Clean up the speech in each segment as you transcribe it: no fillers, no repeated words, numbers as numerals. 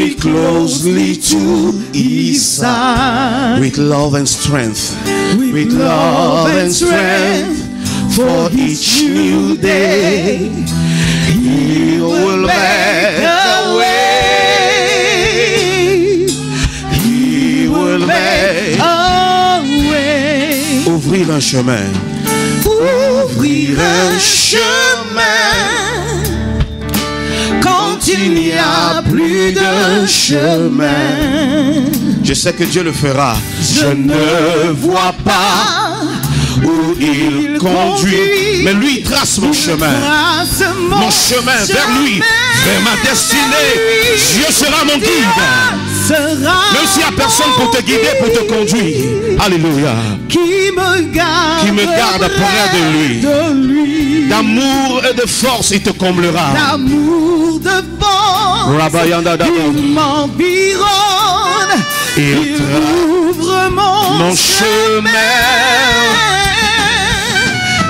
me closely to his side. With love and strength. With love and strength. For each new day, he will make a way. He will make a way. Ouvrir un chemin. Ouvrir un chemin. Quand il n'y a plus de chemin. Je sais que Dieu le fera. Je ne vois pas où il conduit, mais lui il trace mon chemin. Mon chemin vers lui, vers ma destinée. Dieu sera mon guide. Même s'il n'y a personne pour te guider, pour te conduire. Alléluia. Qui me garde près de lui. D'amour et de force, il te comblera. D'amour, de force, il m'environne. Il ouvre mon chemin.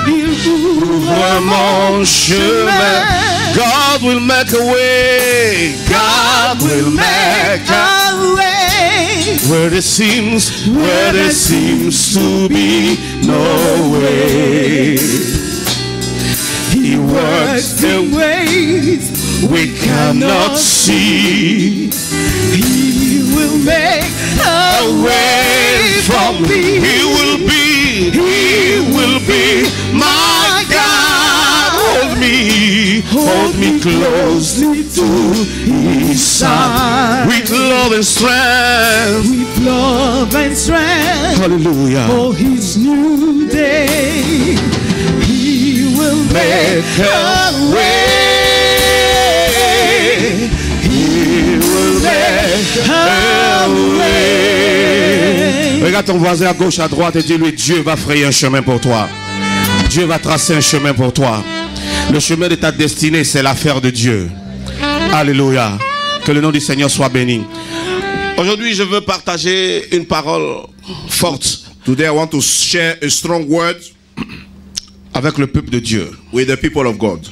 Il ouvre mon chemin. God will make a way. God will make a way. Where there seems to be no way. He works in ways we cannot see. He will make a way for me. He will be my God. Hold me closely to his side. With love and strength. With love and strength. Hallelujah. For his new day. He will make a way. He will make a way. Regarde ton voisin à gauche, à droite et dis-lui, Dieu va frayer un chemin pour toi. Dieu va tracer un chemin pour toi. Le chemin de ta destinée, c'est l'affaire de Dieu. Alléluia. Que le nom du Seigneur soit béni. Aujourd'hui, je veux partager une parole forte. Today I want to share a strong word avec le peuple de Dieu. With the people of God.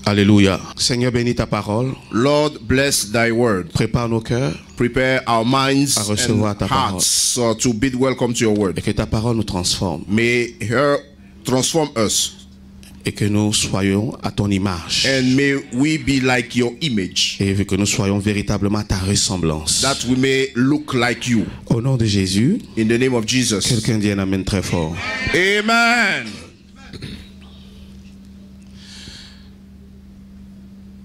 Alléluia. Seigneur, bénis ta parole. Lord, bless thy word. Prépare nos cœurs. Prepare our minds à recevoir and ta hearts to bid welcome to your word. Et que ta parole nous transforme. May her transform us. Et que nous soyons à ton image. And may we be like your image. Et que nous soyons véritablement à ta ressemblance. That we may look like you. Au nom de Jésus. In the name of Jesus. Quelqu'un dit un amen très fort. Amen.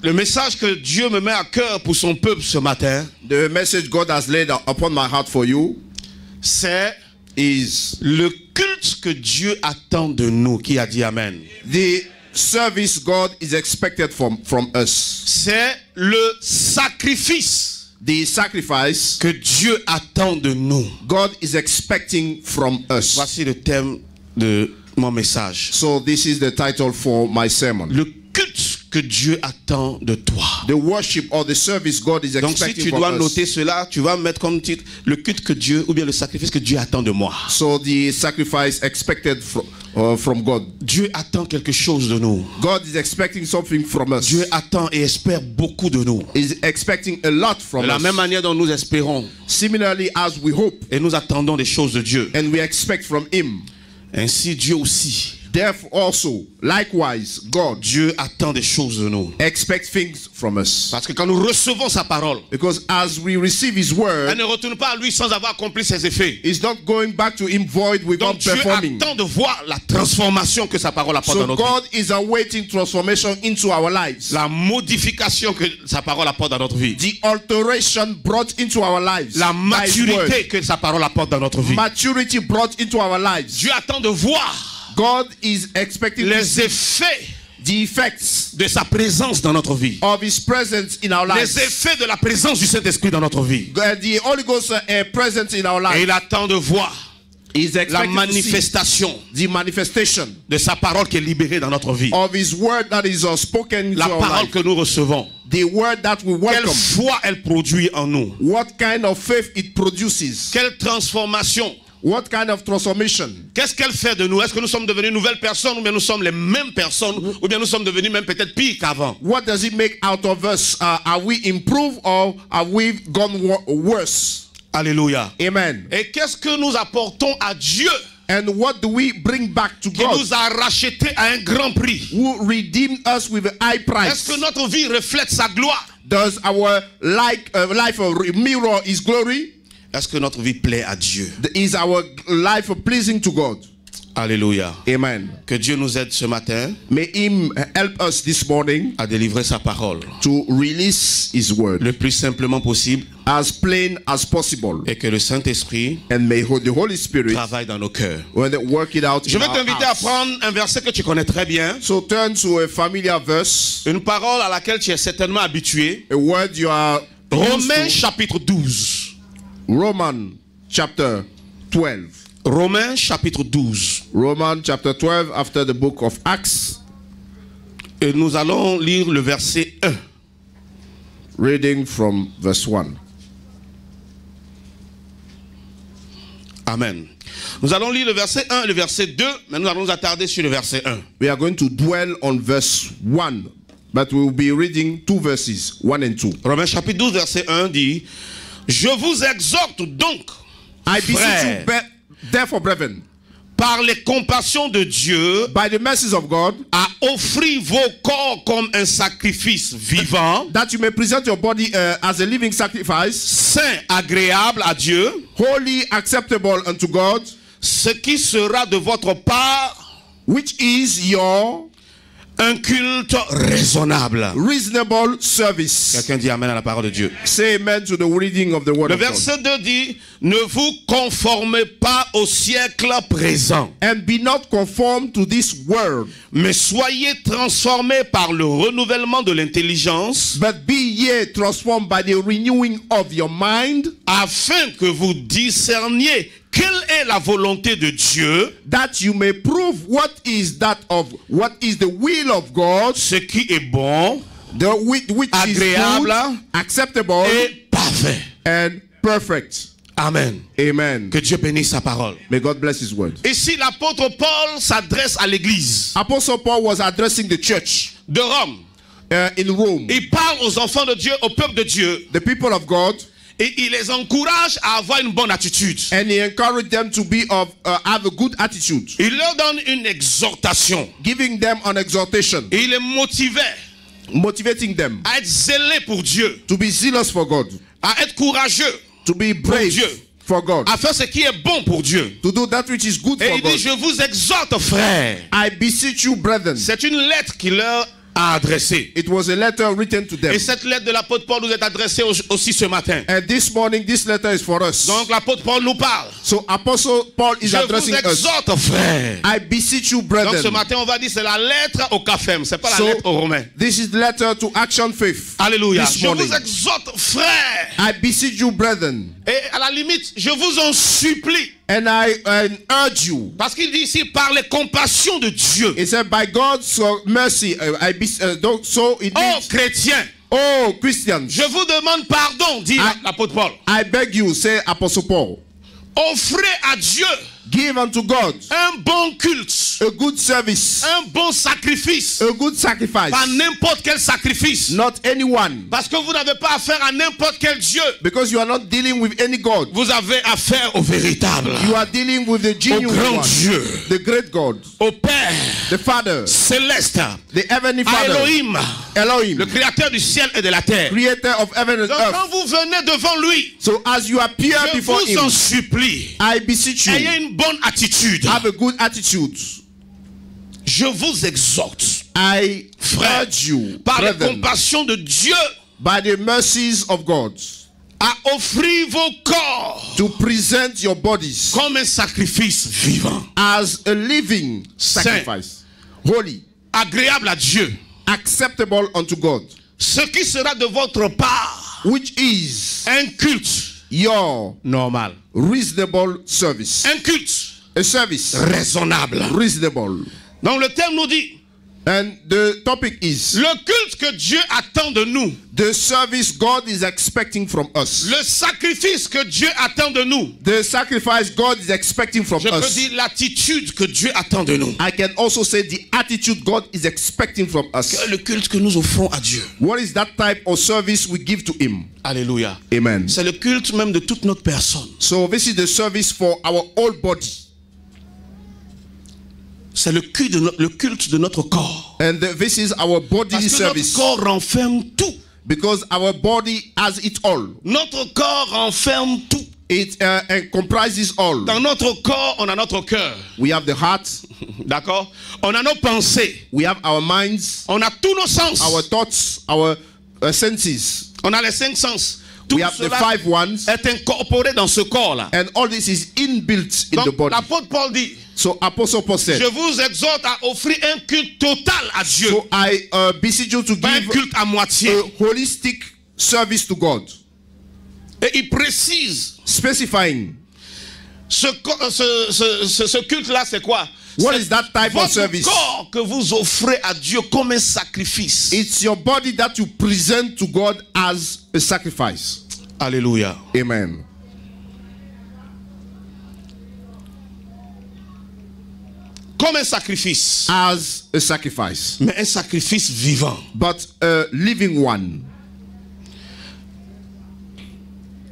Le message que Dieu me met à cœur pour son peuple ce matin. The message God has laid upon my heart for you. C'est le culte que Dieu attend de nous. Qui a dit amen? The service God is expected from us. C'est le sacrifice. The sacrifice que Dieu attend de nous. God is expecting from us. Voici le thème de mon message. So this is the title for my sermon. Le culte que Dieu attend de toi. The worship or the service God is expecting from us. Donc si tu dois noter cela, tu vas mettre comme titre le culte que Dieu, ou bien le sacrifice que Dieu attend de moi. So the sacrifice expected from God. Dieu attend quelque chose de nous. God is expecting something from us. Dieu attend et espère beaucoup de nous. Is expecting a lot from us. De la même manière dont nous espérons. Similarly as we hope. Et nous attendons des choses de Dieu. And we expect from him. Ainsi Dieu aussi. Therefore also, likewise, God, Dieu attend des choses de nous. Expect things from us. Parce que quand nous recevons sa parole, because as we receive his word, elle ne retourne pas à lui sans avoir accompli ses effets. It's not going back to him void without performing. Dieu attend de voir la transformation que sa parole apporte dans notre vie. So God is awaiting transformation into our lives. La modification que sa parole apporte dans notre vie. The alteration brought into our lives. La maturité que sa parole apporte dans notre vie. Maturity brought into our lives. Dieu attend de voir God is expecting les effets, the effects de sa présence dans notre vie. Of his presence in our lives. Les effets de la présence du Saint-Esprit dans notre vie. The Holy Ghost presence in our lives. Et il attend de voir la manifestation, the manifestation de sa parole qui est libérée dans notre vie. Of his word that is spoken. La parole que nous recevons. The word that we welcome. Quelle foi elle produit en nous. What kind of faith it produces. Quelle transformation. What kind of transformation? Qu'est-ce qu'elle fait de nous? Est-ce que nous sommes devenus nouvelles personnes ou bien nous sommes les mêmes personnes ou bien nous sommes devenus même peut-être pire qu'avant? What does it make out of us? Are we improved or are we gone worse? Alléluia. Amen. Et qu'est-ce que nous apportons à Dieu? And what do we bring back to Qui God? nous a rachetés à un grand prix. Who redeemed us with a high price? Est-ce que notre vie reflète sa gloire? Does our life mirror His glory? Est-ce que notre vie plaît à Dieu? Is our life pleasing to God? Alléluia. Amen. Que Dieu nous aide ce matin May Him help us this morning à délivrer sa parole to release His word le plus simplement possible as plain as possible. et que le Saint-Esprit And may the Holy Spirit travaille dans nos cœurs. work it out Je in vais our t'inviter à hearts. prendre un verset que tu connais très bien, So turn to a familiar verse, une parole à laquelle tu es certainement habitué. a word you are Romains used chapitre 12. to. Romans chapter 12. Romains chapitre 12. Romans chapter 12 after the book of Acts. Et nous allons lire le verset 1. Reading from verse 1. Amen. Nous allons lire le verset 1 et le verset 2, mais nous allons nous attarder sur le verset 1. We are going to dwell on verse 1, but we will be reading two verses, 1 and 2. Romains chapitre 12, verset 1 dit: Je vous exhorte donc, I beseech frères, you, therefore, brethren, par les compassions de Dieu, by the mercies of God, à offrir vos corps comme un sacrifice vivant, that you may present your body as a living sacrifice, saint, agréable à Dieu, holy, acceptable unto God, ce qui sera de votre part which is your un culte raisonnable. reasonable service. Quelqu'un dit amen à la parole de Dieu. Say amen to the reading of the word Le of God. verset 2 dit: Ne vous conformez pas au siècle présent, And be not conformed to this world, mais soyez transformés par le renouvellement de l'intelligence, but be ye transformed by the renewing of your mind, afin que vous discerniez quelle est la volonté de Dieu, that you may prove what is the will of God, ce qui est bon which is agréable good, acceptable, et parfait. and perfect. Amen. Amen. Que Dieu bénisse sa parole. May God bless His word. Ici, l'apôtre Paul s'adresse à l'église Apostle Paul was addressing the church de Rome. in Rome, Il parle aux enfants de Dieu, au peuple de Dieu, the people of God, et il les encourage à avoir une bonne attitude. and he encouraged them to have a good attitude, Il leur donne une exhortation. giving them an exhortation, Et il les motivait motivating them à être zélés pour Dieu, to be zealous for God, à être courageux, to be brave Dieu. for God, à faire ce qui est bon pour Dieu. to do that which is good Et for il dit: God. Je vous exhorte, frères. I beseech you, brethren. C'est une lettre qu'il leur a adressée. It was a letter written to them. Et cette lettre de l'apôtre Paul nous est adressée aussi ce matin. And this morning, this letter is for us. Donc l'apôtre Paul nous parle. So Apostle Paul is Je vous addressing us. exhorte, frères. I beseech you, Donc ce brethren. matin, on va dire c'est la lettre au Caphem, c'est pas la So lettre aux Romains. this is the letter to Action Faith. Alléluia. This Je morning. vous exhorte, frères. I beseech you, brethren, Et à la limite, je vous en supplie. and I urge you. Parce qu'il dit ici, par les compassions de Dieu. It said, by God's mercy, so it Oh, means, chrétiens, oh, Christians, je vous demande pardon, dit l'apôtre Paul. I beg you, say Apostle Paul, Offrez à Dieu give unto God un bon culte, a good service, un bon sacrifice. a good sacrifice, Pas n'importe quel sacrifice. not anyone, Parce que vous n'avez pas affaire à n'importe quel Dieu. because you are not dealing with any God. Vous avez affaire au véritable, You are dealing with the au genuine grand one, Dieu, the great God, au Père the Father, céleste, the heavenly à Father, Elohim, Elohim, le créateur du ciel et de la terre. creator of heaven and Donc earth. quand vous venez devant lui, So as you appear je before vous en him, supplie, I beseech you, ayez une bonne attitude. have a good attitude. Je vous exhorte, I frère, urge you, par la brethren, compassion de Dieu, by the mercies of God, à offrir vos corps to present your bodies comme un sacrifice vivant, as a living sacrifice, holy, agréable à Dieu, acceptable unto God, ce qui sera de votre part which is un culte your normal, reasonable service. un culte A service raisonnable. reasonable. Donc le terme nous dit, And the topic is le culte que Dieu attend de nous. the service God is expecting from us. Le sacrifice que Dieu attend de nous. The sacrifice God is expecting from Je peux us. dire l'attitude que Dieu attend de nous. I can also say the attitude God is expecting from us. Le culte que nous offrons à Dieu. What is that type of service we give to Him? Alléluia. Amen. C'est le culte même de toute notre personne. So this is the service for our whole body. C'est le culte de notre corps. And this is our bodily Parce que service. notre corps renferme tout. Because our body has it all. Notre corps renferme tout. It comprises all. Dans notre corps, on a notre cœur. We have the heart. D'accord? On a nos pensées. We have our minds. On a tous nos sens. Our thoughts. Our senses. On a les 5 sens. Tout We have the cela 5 ones. est incorporé dans ce corps-là. And all this is inbuilt in the Donc, body. l'apôtre Paul dit, So Apostle Paul said, je vous exhorte à offrir un culte total à Dieu. so I beseech you to Pas un give culte à moitié. a holistic service to God. Et il précise, Specifying. ce culte-là, c'est quoi? What C'est is that type of votre service? corps que vous offrez à Dieu comme un sacrifice. It's your body that you present to God as a sacrifice. Alléluia. Amen. Comme un sacrifice. As a sacrifice. Mais un sacrifice vivant. But a living one.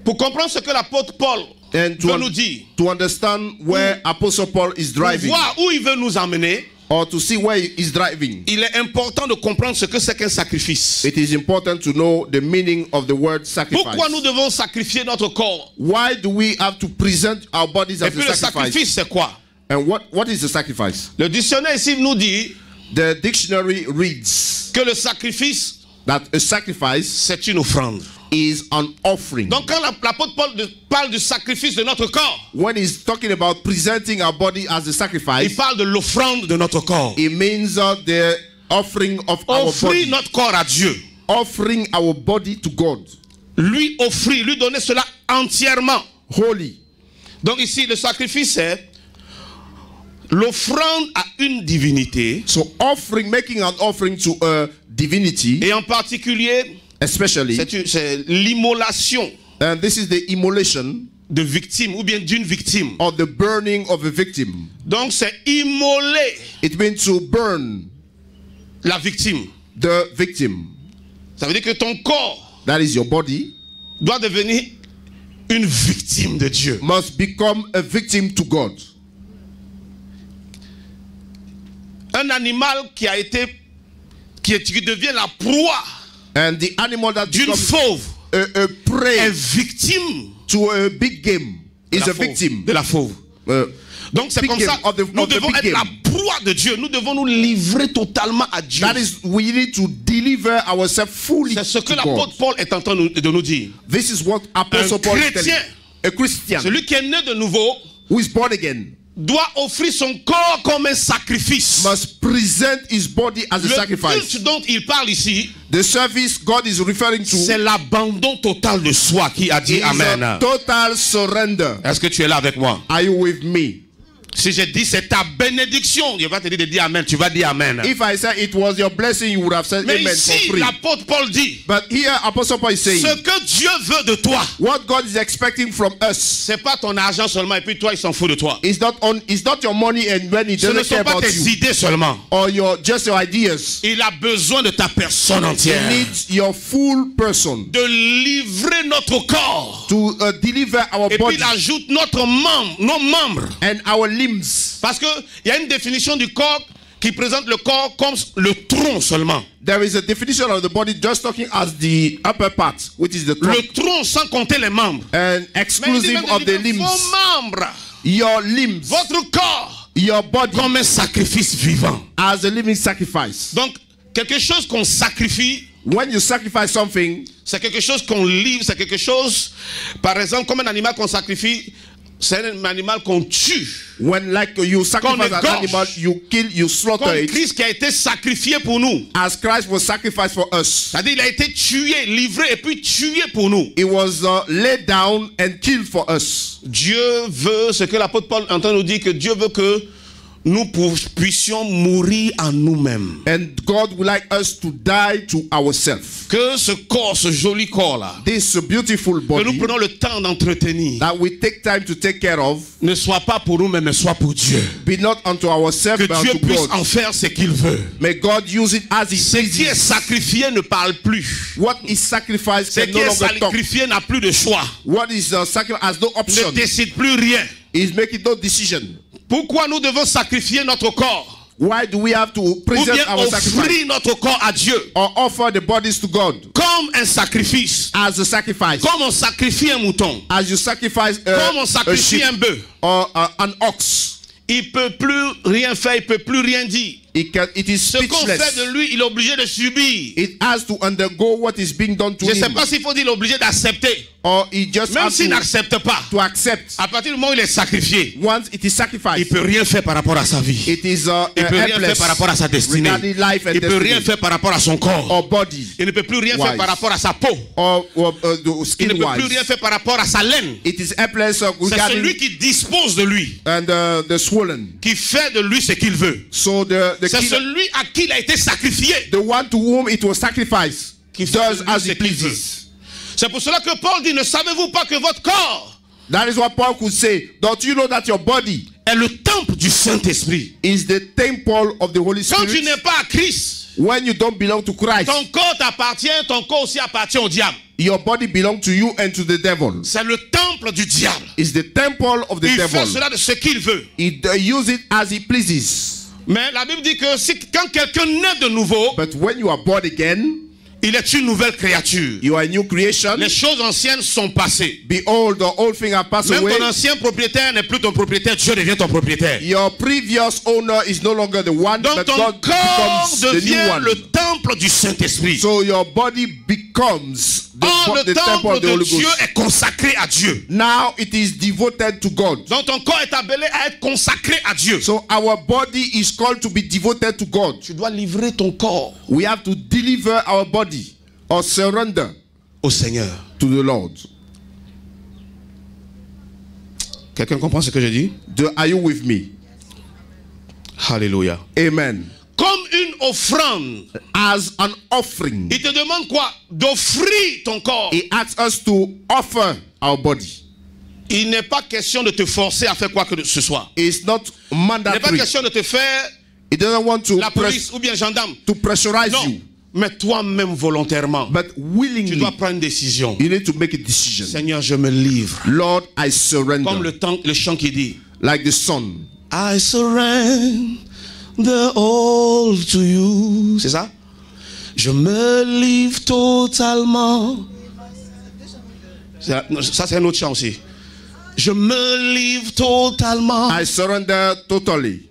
Pour comprendre ce que l'apôtre Paul And veut nous dire, to understand where Apostle Paul is pour driving, voir où il veut nous emmener, or to see where he is driving, il est important de comprendre ce que c'est qu'un sacrifice. it is important to know the meaning of the word sacrifice. Pourquoi nous devons sacrifier notre corps? Why do we have to present our bodies Et as puis a le sacrifice? sacrifice, c'est quoi? And what is the sacrifice? Le dictionnaire ici nous dit The dictionary reads que le sacrifice, that a sacrifice c'est une offrande. is an offering. Donc quand l'apôtre Paul parle du sacrifice de notre corps, When he's talking about presenting our body as a il sacrifice, parle de l'offrande de notre corps. it means the offering of our Offrir body. notre corps à Dieu. Offering our body to God. Lui offrir, lui donner cela entièrement. Holy. Donc ici, le sacrifice, c'est l'offrande à une divinité. So offering, making an offering to a divinity, Et en particulier, especially, c'est l'immolation and this is the immolation de victime ou bien d'une victime. or the burning of a victim. Donc c'est immoler It means to burn la victime. the victim. Ça veut dire que ton corps That is your body, doit devenir une victime de Dieu. must become a victim to God. Un animal qui devient la proie And the animal that d'une becomes fauve a est prey victime to a big game is a victim. de la fauve. Donc c'est big comme game ça, of the nous big devons être game. la proie de Dieu. Nous devons nous livrer totalement à Dieu. That is, we need to deliver ourselves fully C'est ce que to God. l'apôtre Paul est en train de nous dire. This is what Apostle Paul is telling. chrétien, A Christian celui qui est né de nouveau, who is born again doit offrir son corps comme un sacrifice. must present his body as a Le sacrifice. culte dont il parle ici, The service God is referring to c'est l'abandon total de soi qui a dit is Amen. a total surrender. Est-ce que tu es là avec moi? Are you with me? Si je dis c'est ta bénédiction, je vais te dire de dire Amen. Tu vas dire Amen. If I say it was your blessing, you would have said Mais amen ici, for free. l'apôtre Paul dit, But here, Apostle Paul is saying, ce que Dieu veut de toi, what God is expecting from us c'est pas ton argent seulement et puis toi il s'en fout de toi. is not your money and when he Ce ne doesn't sont care pas about tes you idées seulement. or just your ideas. Il a besoin de ta personne He entière. needs your full person De livrer notre corps. to deliver our Et puis body il ajoute nos membres. and our limbs. Parce qu'il y a une définition du corps qui présente le corps comme le tronc seulement. There is a definition of the body just talking as the upper part, which is the trunk, Le tronc sans compter les membres. and Mais il dit exclusive même of the limbs. vos membres, Your limbs, votre corps, your body comme un sacrifice vivant. as a living sacrifice. Donc, quelque chose qu'on sacrifie, When you sacrifice something, c'est quelque chose qu'on livre, c'est quelque chose, par exemple, comme un animal qu'on sacrifie, c'est un animal qu'on tue. when like you sacrifice Qu'on an égorge. animal, you kill, you slaughter Comme it, Christ qui a été sacrifié pour nous. as Christ was sacrificed for us. C'est-à-dire, il a été tué, livré et puis tué pour nous. It was laid down and killed for us. Dieu veut, ce que l'apôtre Paul entend nous dire, que Dieu veut que nous puissions mourir en nous-mêmes. And God would like us to die to ourselves. Que ce corps, ce joli corps-là, This beautiful que nous body prenons le temps d'entretenir, that we take time to take care of, ne soit pas pour nous-mêmes, mais soit pour Dieu. be not unto ourselves, Que but Dieu unto puisse God. en faire ce qu'il veut. May God use it as He Ce qui est pleases. sacrifié ne parle plus. What is sacrificed Ce can qui no est longer talk. sacrifié n'a plus de choix. What is sacrificed has no Ne option. décide plus rien. Is making no decision. Pourquoi nous devons sacrifier notre corps? Why do we have to Ou present bien our sacrifice offrir notre corps à Dieu or offer the bodies to God comme un sacrifice? as a sacrifice? Comme on sacrifie un mouton, As you sacrifice comme on a sacrifie sheep un bœuf. or an ox, Il peut plus rien faire, il peut plus rien dire. it is Ce qu'on fait speechless. de lui, il est obligé de subir. It has to undergo what is being done to Je ne sais him, pas s'il faut dire il est obligé d'accepter. or he just Même has s'il n'accepte pas, to accept. à partir du moment où il est sacrifié, Once it is il sacrificed, peut rien faire par rapport à sa vie. it is Il peut rien faire helpless par rapport à sa destinée. regarding life and Il peut rien destiny faire par rapport à son corps. or body Il ne peut plus rien faire wise. par rapport à sa peau. or the Il skin ne peut plus rien wise. faire par rapport à sa laine. It is helpless C'est regarding celui qui dispose de lui, and the swollen. qui fait de lui ce qu'il veut. So the C'est killer, celui à qui il a été sacrifié the one to whom it was sacrificed, qui fait does de lui as ce he qu'il veut. pleases. C'est pour cela que Paul dit, ne savez-vous pas que votre corps That is what Paul could say. Don't you know that your body est le temple du Saint-Esprit? is the temple of the Holy Quand tu Spirit? n'es pas à Christ, When you don't belong to Christ, ton corps t'appartient, ton corps aussi appartient au diable. your body belongs to you and to the devil. C'est le temple du diable. It's the temple of the Il fait devil. cela de ce qu'il veut. He use it as he pleases. Mais la Bible dit que quand quelqu'un naît de nouveau, But when you are born again, il est une nouvelle créature. you are a new creation. Les choses anciennes sont passées. Behold, the old thing have passed Même away. ton ancien propriétaire n'est plus ton propriétaire, Dieu devient ton propriétaire. Your previous owner is no longer the one, Donc but ton God corps becomes the new devient one. le temple du Saint-Esprit. So your body becomes Or, the le temple temple of the de Holy Dieu Ghost. est consacré à Dieu. Now it is devoted to God. Donc ton corps est appelé à être consacré à Dieu. So our body is called to be devoted to God. Tu dois livrer ton corps We have to deliver our body or surrender au Seigneur. to the Lord. Quelqu'un comprend ce que je dis? Are you with me? Alléluia. Amen. Comme une offrande. As an offering, Il te demande quoi? D'offrir ton corps. He asks us to offer our body. Il n'est pas question de te forcer à faire quoi que ce soit. It's not Il n'est pas mandatory. question de te faire He doesn't want to la police ou bien gendarme. pressurize Non. you, Mais toi-même volontairement, but tu willingly dois prendre une décision. you need to make a decision. Seigneur, je me livre. Lord, I surrender. Comme le chant qui dit, Like the son. I surrender all to you. C'est ça? Je me livre totalement. Ça, c'est un autre chant aussi. Je me livre totalement. I surrender totally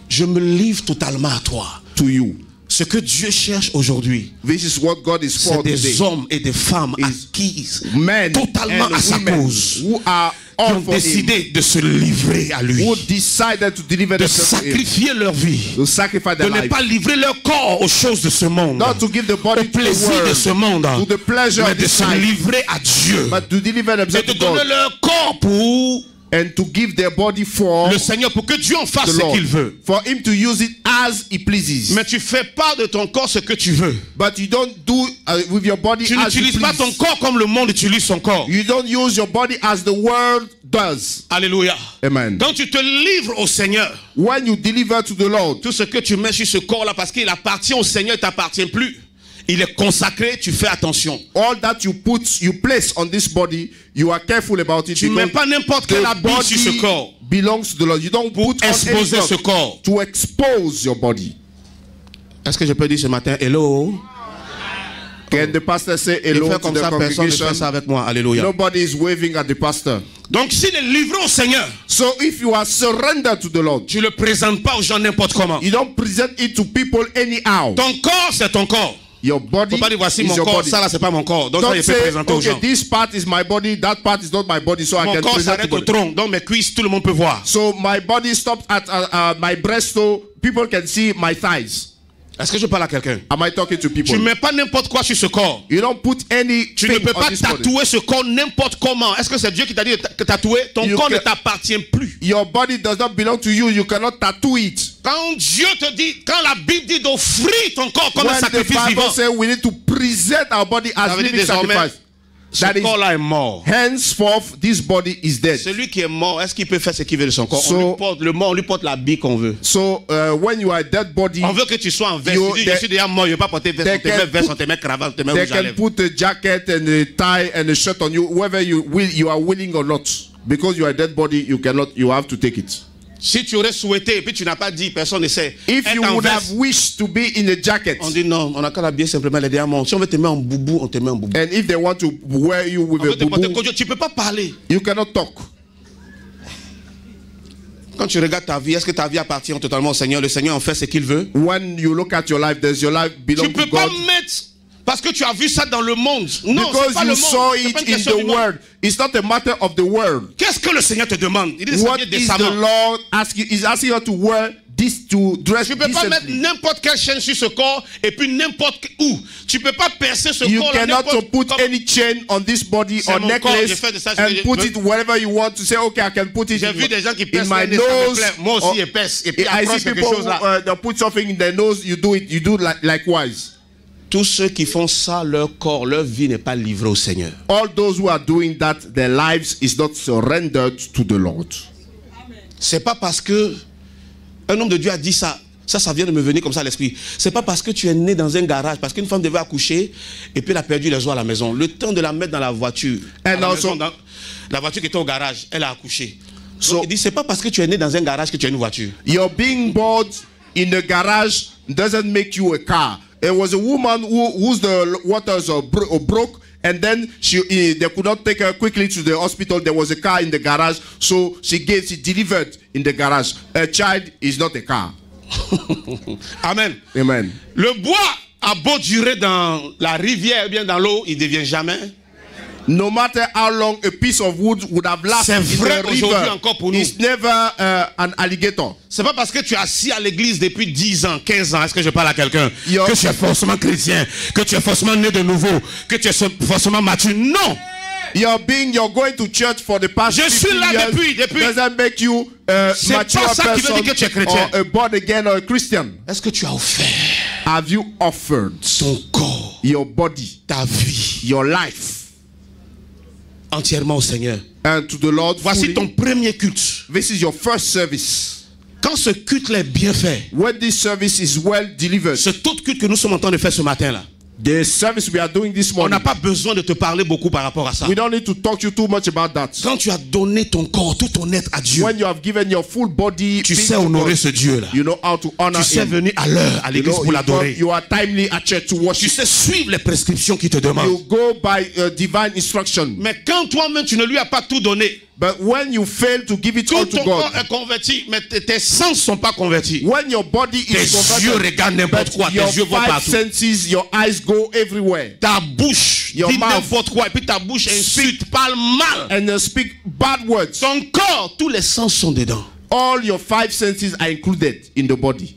Je me livre totalement à toi. to you. Ce que Dieu cherche aujourd'hui, This is what God is c'est for des today. hommes et des femmes acquises Men totalement and à sa women cause, who are qui all ont for him, décidé de se livrer à lui, who decided to deliver de themselves to him, sacrifier leur vie, to sacrifice de their ne life, pas livrer leur corps aux choses de ce monde, not to give the au body to the plaisir de ce world, monde, to the pleasure mais of de this se life, livrer à Dieu but to deliver et themselves de to donner God leur corps pour and to give their body for le Seigneur, pour que Dieu en fasse the ce Lord, qu'il veut. for him to use it as he pleases. Mais tu fais pas de ton corps ce que tu veux. But you don't do with your body Tu as you n'utilises pas ton please. corps comme le monde utilise son corps. You don't use your body as the world does. Alléluia. Amen. Quand tu te livres au Seigneur, When you deliver to the Lord, tout ce que tu mets sur ce corps-là, parce qu'il appartient au Seigneur, il ne t'appartient plus. Il est consacré, tu fais attention. all that you place on this body, you are careful about it. Tu ne mets because pas n'importe quel the habit sur ce corps body belongs to the Lord. You don't pour put on any exposer ce cloth corps. to expose your body. Est-ce que je peux dire ce matin, hello? Can the pastor say Je hello fais to comme the ça, personne ne congregation? fait ça avec moi. Alléluia. Nobody is waving at the pastor. Donc s'il est livré au Seigneur, So if you are surrendered to the Lord, tu ne le présentes pas aux gens n'importe comment. you don't present it to people anyhow. Ton corps, c'est ton corps. Your body Faut pas dire voici is mon your corps, body. ça là c'est pas mon corps. Donc ça Don't je peux say, présenter aux okay, gens. this part is my body, that part is not my body, so I Mon can corps present s'arrête au to tronc, donc mes cuisses tout le monde peut voir. So my body stops at my breast, so people can see my thighs. Est-ce que je parle à quelqu'un? Am I talking to people? Tu ne mets pas n'importe quoi sur ce corps. You don't put any. Tu ne peux pas tatouer ce corps n'importe comment. Est-ce que c'est Dieu qui t'a dit de tatouer? Ton corps ne t'appartient plus. Your body does not belong to you. You cannot tattoo it. Quand Dieu te dit, quand la Bible dit d'offrir ton corps comme un sacrifice vivant, when the Bible says we need to present our body as living sacrifice. Ce corps-là est mort. Henceforth, this body is dead. Celui qui est mort, est-ce qu'il peut faire ce qu'il veut de son corps? On lui porte l'habit qu'on veut. So, when you are a dead body, on veut que tu sois en veste. Tu dis, je suis déjà mort, je ne vais pas porter veste. On te met veste, on te met cravate, on te met rouge à lèvres. They can put a jacket and a tie and a shirt on you, whether you are willing or not. Because you are a dead body, you have to take it. Si tu aurais souhaité et puis tu n'as pas dit, personne ne sait. If you would have wished to be in a jacket. On dit non, on n'a qu'à l'habiller simplement les diamants. Si on veut te mettre en boubou, on te met en boubou. And if they want to wear you with a boubou, tu ne peux pas parler. You cannot talk. Quand tu regardes ta vie, est-ce que ta vie appartient totalement au Seigneur? Le Seigneur en fait ce qu'il veut. When you look at your life, does your life belong to God? Tu ne peux pas mettre parce que tu as vu ça dans le monde. Non, c'est pas le monde. Saw it in the world. It's not a matter of the world. Qu'est-ce que le Seigneur te demande? Il dit what is the Lord asking? He's asking you to wear this, to dress. Tu ne peux pas mettre n'importe quelle chaîne sur ce corps et puis n'importe où. Tu ne peux pas percer ce corps. You cannot put any chain on this body or necklace and put it wherever you want to say, okay, I can put it in my nose. Moi aussi, je perce. Et puis I see people who put something in their nose. You do likewise. Tous ceux qui font ça, leur corps, leur vie n'est pas livrée au Seigneur. All those who are doing that, their lives is not surrendered to the Lord. C'est pas parce que un homme de Dieu a dit ça. Ça vient de me venir comme ça à l'esprit. C'est pas parce que tu es né dans un garage, parce qu'une femme devait accoucher et puis elle a perdu les os à la maison. Le temps de la mettre dans la voiture, la voiture qui était au garage, elle a accouché. Donc, il dit c'est pas parce que tu es né dans un garage que tu as une voiture. Your being born in a garage doesn't make you a car. There was a woman whose the waters broke, and then they could not take her quickly to the hospital. There was a car in the garage, so she delivered in the garage. A child is not a car. Amen. Amen. Le bois a beau durer dans la rivière ou bien dans l'eau, il ne devient jamais. No matter how long a piece of wood would have lasted in the river, encore pour nous. It's never an alligator. C'est pas parce que tu es assis à l'église depuis 10 ans, 15 ans, est-ce que je parle à quelqu'un, que tu es forcément chrétien, que tu es forcément né de nouveau, que tu es forcément mature. Non! You're going to church for the past 15 years depuis. Doesn't make you a mature person or a born again or a Christian. Est-ce que tu as offert? Have you offered ton corps, your body, ta vie, your life entièrement au Seigneur? And to the Lord. Voici ton premier culte. This is your first service. Quand ce culte est bien fait, when this service is well delivered, ce tout culte que nous sommes en train de faire ce matin là, the service we are doing this morning, on n'a pas besoin de te parler beaucoup par rapport à ça. We don't need to talk to you too much about that. Quand tu as donné ton corps, tout ton être à Dieu, when you have given your full body, tu sais honorer ce Dieu là. You know how to honor tu sais him. Venir à l'heure à l'église pour l'adorer. You are timely at church to worship. Tu sais suivre les prescriptions qu'il te demande. You go by divine instruction. Mais quand toi-même tu ne lui as pas tout donné, but when you fail to give it all to God, tout ton corps est converti, mais tes sens sont pas convertis. When your body is converted, tes yeux regardent n'importe quoi, tes yeux vont partout. Your 5 senses, your eyes go everywhere. Ta bouche dit n'importe quoi, et puis ta bouche insulte, parle mal, and speak bad words. Ton corps, tous les sens sont dedans. All your 5 senses are included in the body.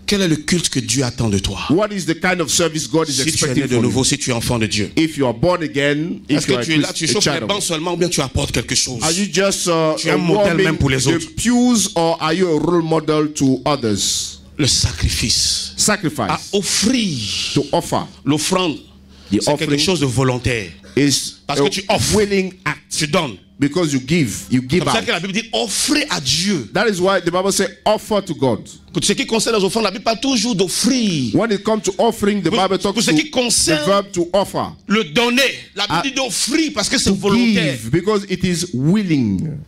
Quel est le culte que Dieu attend de toi? What is the kind of service God is expecting si tu es né de nouveau, si tu es enfant de Dieu. If you are born again, est-ce que tu es là, tu chauffes les bancs seulement ou bien tu apportes quelque chose? Are you just tu es un modèle même pour les autres? The pews, or are you a role model to others? Le sacrifice. Sacrifice. À offrir. To offer. L'offrande. C'est quelque chose de volontaire. Parce que tu offres. Willing act. Tu donnes. Because you give out. C'est pour ça que la Bible dit offrez à Dieu. That is why the Bible says offer to God. Pour ce qui concerne les offrandes, la Bible parle toujours d'offrir. When it comes to offering, the Bible talks to the verb to offer. Le donner, la Bible dit d'offrir parce que c'est volontaire. Give because it is willing.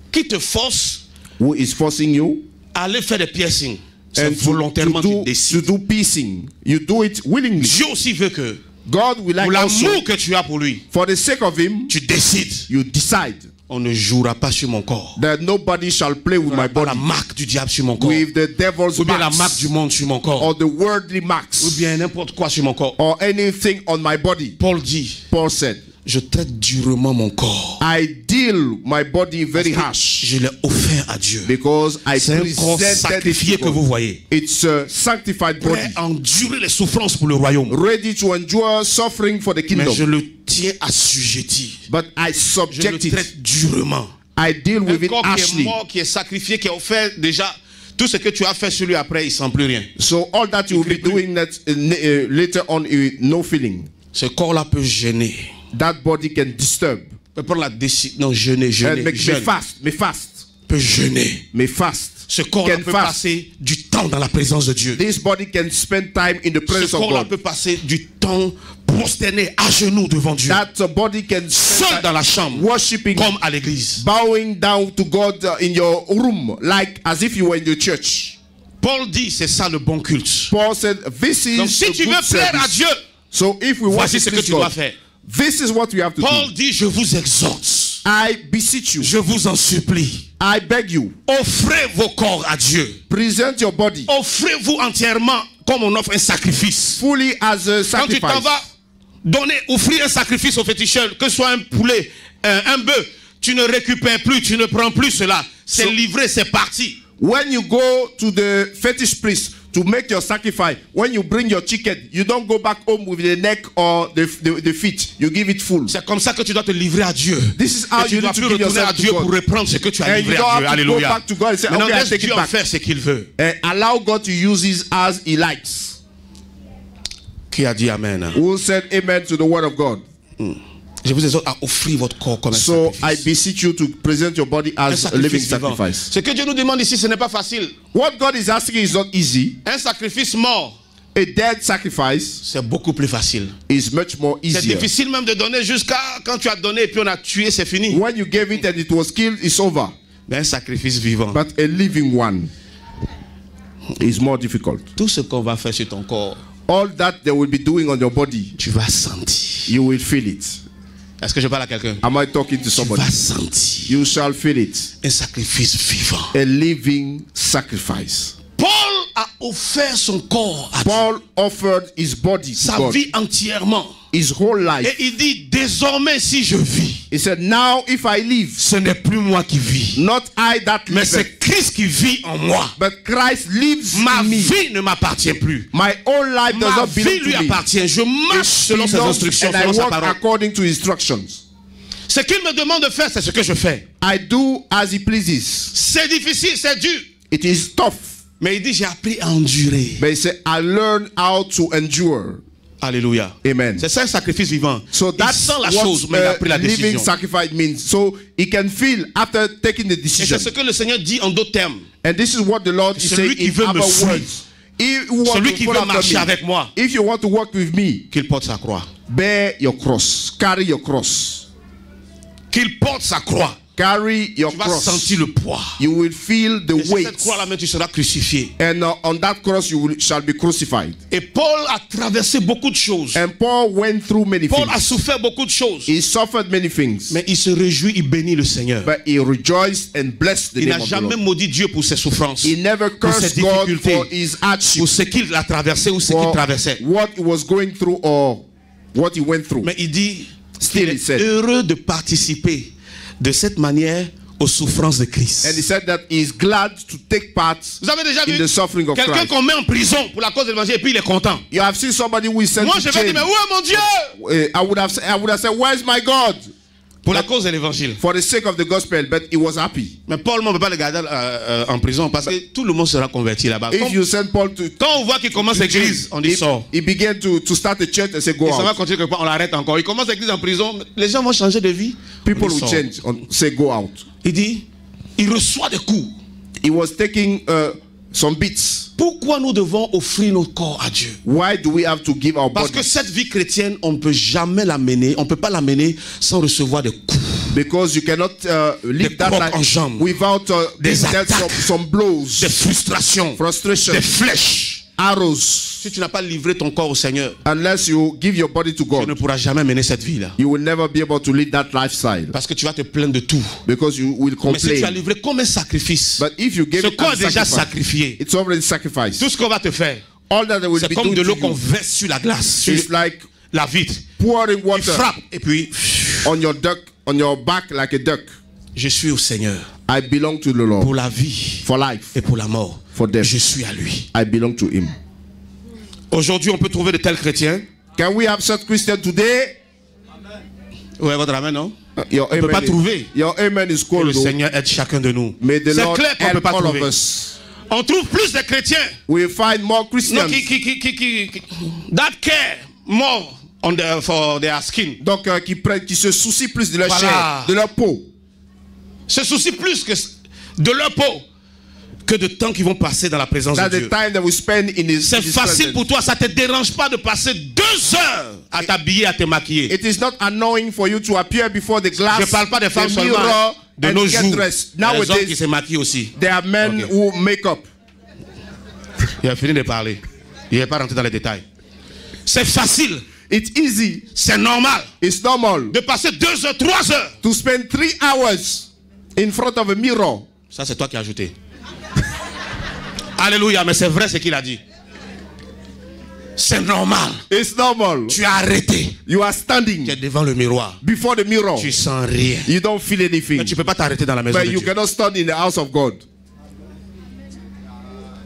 Qui te force? Who is forcing you? À aller faire des piercings. C'est volontairement tu décides. To do piercing, you do it willingly. Dieu aussi veut que. God will like pour l'amour que tu as pour lui, for the sake of him, tu décides. You decide. On ne jouera pas sur mon corps. That nobody shall play with my body. La marque du diable sur mon corps. With the devil's ou bien la marque du monde sur mon corps. Or the worldly marks. Ou bien n'importe quoi sur mon corps. Or anything on my body. Paul dit. Paul said. Je traite durement mon corps. I deal my body very harsh. je l'ai offert à Dieu. Because I C'est un corps presented sacrifié it que to vous God. voyez. It's a sanctified body, Prêt à endurer les souffrances pour le royaume. ready to endure suffering for the Mais je kingdom. le tiens assujetti. But I Je le subject it. traite durement. I deal Un with it corps qui est harshly. mort, qui est sacrifié, qui est offert déjà. Tout ce que tu as fait sur lui après, il ne sent plus rien. So all that you will be doing that later on, no feeling. Ce corps-là peut gêner. That body can disturb. Peut prendre la décision. Non, jeûner, jeûner. And jeûne. may fast. Peut jeûner. May fast. Ce corps-là Can peut fast. passer du temps dans la présence de Dieu. This body can spend time in the Ce presence of corps-là God. peut passer du temps prosterné à genoux devant Dieu. That body can Seul spend dans la chambre, worshiping, comme à l'église. bowing down to God in your room, like as if you were in the church. Paul dit, c'est ça le bon culte. Paul said, "This is Donc si a tu good veux plaire à service." Dieu, So if we want voici to ce que please tu dois God, faire. this is what we have to Paul do. dit, je vous exhorte. I beseech you, Je vous en supplie. I beg you, Offrez vos corps à Dieu. present your body Offrez-vous entièrement comme on offre un sacrifice. fully as a Quand tu t'en sacrifice. vas donner, offrir un sacrifice au féticheur, que ce soit un poulet, un bœuf, tu ne récupères plus, tu ne prends plus cela. C'est So- livré, c'est parti. When you go to the fetish priest to make your sacrifice, when you bring your chicken, you don't go back home with the neck or the feet. You give it full. C'est comme ça que tu dois te livrer à Dieu. This is how Et tu you dois need to plus give retourner à yourself to Dieu God. pour reprendre ce que tu as And you livré don't à have Dieu. to go Alléluia. back to God and say, Maintenant, okay, I laisse take Dieu it en back. faire ce qu'il veut. And allow God to use it as He likes. Qui a dit Amen? Who said amen to the word of God? Je vous exhorte à offrir votre corps comme un So I sacrifice. beseech you to present your body Un as a living sacrifice vivant. sacrifice. Ce que Dieu nous demande ici, ce n'est pas facile. What God is asking is not easy. Un sacrifice mort, A dead sacrifice c'est beaucoup plus facile. is much more C'est easier. difficile même de donner jusqu'à quand tu as donné et puis on a tué, c'est fini. When you gave it and it was killed, it's over. Mais un sacrifice vivant. But a living one is more difficult. Tout ce qu'on va faire sur ton corps, All that they will be doing on your body, tu vas sentir. you will feel it. Est-ce que je parle à quelqu'un? Am I talking to Tu somebody? vas sentir You shall feel it. un sacrifice vivant. A living sacrifice. Paul a offert son corps à Dieu, Paul offered his body to sa God, vie entièrement. his whole life. Et il dit, désormais si je vis, He said, now if I live, ce n'est plus moi qui vis, not I that mais live, c'est Christ qui vit en moi. but Christ lives Ma in me. vie ne m'appartient plus. My own life does Ma not vie belong lui to me. appartient. Je marche It selon ses belongs, instructions, and I selon sa walk parole. according to instructions. Ce qu'il me demande de faire, c'est ce que je fais. I do as he pleases. C'est difficile, c'est dur. It is tough. Mais il dit, j'ai appris à endurer. But he said, I learned how to endure. Alléluia. Amen. C'est ça un sacrifice vivant. So Il that's sent la what chose, mais il a pris la living décision. sacrifice means. So he can feel after taking the Et decision. c'est ce que le Seigneur dit en d'autres termes. And this is what the Lord is Celui saying qui in veut me other suivre, words. If you want celui to qui follow veut marcher after me, avec moi, if you want to walk with me, qu'il porte sa croix. bear your cross. Carry your cross. Qu'il porte sa croix. Carry your Tu vas cross. sentir le poids. You will feel the Et sur weight. cette croix-là, même tu seras crucifié. And on that cross you shall be crucified. Et Paul a traversé beaucoup de choses. And Paul went through many Paul a things. souffert beaucoup de choses. He suffered many things. Mais il se réjouit, il bénit le Seigneur. But he rejoiced and blessed the Il name n'a of the jamais Lord. maudit Dieu pour ses souffrances, He never pour ses cursed God difficultés, for his hardship, pour ce qu'il a traversé ou ce qu'il for traversait. what he was going through or what he went through. Mais il dit Still qu'il he est said. heureux de participer de cette manière aux souffrances de Christ. And he said that he is glad to take part Vous avez déjà in vu the suffering of quelqu'un Christ. qu'on met en prison pour la cause de l'évangile et puis il est content. You have seen somebody who is sent Moi to je vais dire, mais jail. où est mon Dieu? I would have said, where's my God? Pour la cause de l'évangile. For the sake of the gospel, but he was happy. Mais Paul, on ne peut pas le garder en prison parce que tout le monde sera converti là-bas. If you send Paul to Quand on voit qu'il commence l'église, on dit sort. he began to start a church and say go Et ça va out. continuer quelque part, on l'arrête encore. Il commence l'église en prison, les gens vont changer de vie. People On dit, will sort. change and say go out. Il dit, il reçoit des coups. He was taking some beats. Pourquoi nous devons offrir notre corps à Dieu? Why do we have to give our Parce body? que cette vie chrétienne, on ne peut jamais la mener, on ne peut pas la mener sans recevoir des coups. Because you cannot live Des that crocs en life jambes. without Des being dealt attaques. some blows, Des frustrations, frustration, des flèches. arrows. Si tu n'as pas livré ton corps au Seigneur, Unless you give your body to tu ne God, pourras jamais mener cette vie-là. you will never be able to lead that lifestyle Parce que tu vas te plaindre de tout. because you will Mais si tu as complain. livré comme un sacrifice, But if you give ce it corps as est déjà sacrifice, sacrifié. it's already sacrificed. Tout ce qu'on va te faire, All that they will c'est be comme doing de l'eau to qu'on you verse sur la glace, sur is like la vitre. pouring Tu water frappes et puis on your back like a duck. je suis au Seigneur. I belong to the Lord. Pour la vie For life, et pour la mort, for death, je suis à lui. I belong to him. Aujourd'hui, on peut trouver de tels chrétiens. Can we have such Christians today? Ouais, votre amen, non? Your On ne peut pas amen, trouver. your amen is Que cold. le Seigneur aide chacun de nous. May the C'est Lord clair qu'on ne peut help pas all trouver. of us. On trouve plus de chrétiens We find more non, Christians that care more on for their skin. donc qui se soucient plus de leur Voilà. chair, de leur peau. Se soucient plus que de leur peau que de temps qu'ils vont passer dans la présence That's de the Dieu. time that we spend in His C'est facile presence. pour toi, ça ne te dérange pas de passer 2 heures à t'habiller, à te maquiller. It is not annoying for you to appear before the glass, Je ne parle pas des femmes the seulement, mirror, de and nos get jours. dressed. Les hommes qui Nowadays, se maquillent aussi. there are men Okay. who make up. Il a fini de parler. Il n'est pas rentré dans les détails. C'est facile, It's easy, c'est normal it's normal de passer 2 heures, 3 heures. to spend 3 hours in front of a mirror. Ça, c'est toi qui as ajouté. Alléluia, mais c'est vrai ce qu'il a dit. C'est normal. It's normal. Tu as arrêté. You are Tu es standing devant le miroir. before the mirror. Tu sens rien. You don't feel anything. Mais tu ne peux pas t'arrêter dans la maison But de you Dieu. cannot stand in the house of God.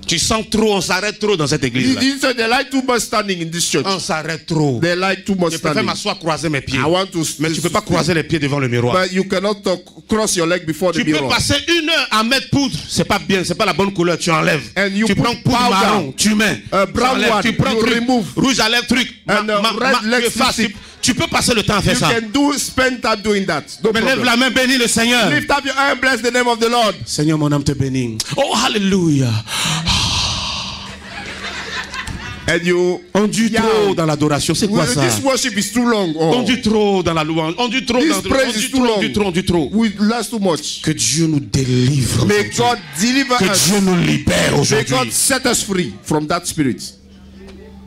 Tu sens trop, on s'arrête trop dans cette église. You say they like too much standing in this church. On s'arrête trop. They like too much Je préfère standing. m'asseoir, croiser mes pieds. I want to. Mais tu ne peux pas croiser les pieds devant le miroir. But you cannot cross your leg before the Tu peux mirror. passer 1 heure à mettre poudre. C'est pas bien, c'est pas la bonne couleur. Tu enlèves. And you Tu put prends poudre powder, marron, tu mets. brown tu enlèves, one, tu prends you truc, remove. rouge à lèvres, truc. And red leg lipstick. Tu peux passer le temps à faire You ça. can spend time doing that. No Mais lève problem. la main, bénis le Seigneur. Lift up your hand, bless the name of the Lord. Seigneur, mon âme te bénit. Oh, hallelujah. And you. On dit Yeah. trop dans l'adoration. C'est quoi ça? This worship is too long. On Oh. dit trop dans la louange. On dit trop This dans praise on is dit too trop, long. on dit trop, on dit trop. We last too much. Que Dieu nous délivre. May aujourd'hui. God deliver Que us. Dieu nous libère May aujourd'hui. God set us free from that spirit.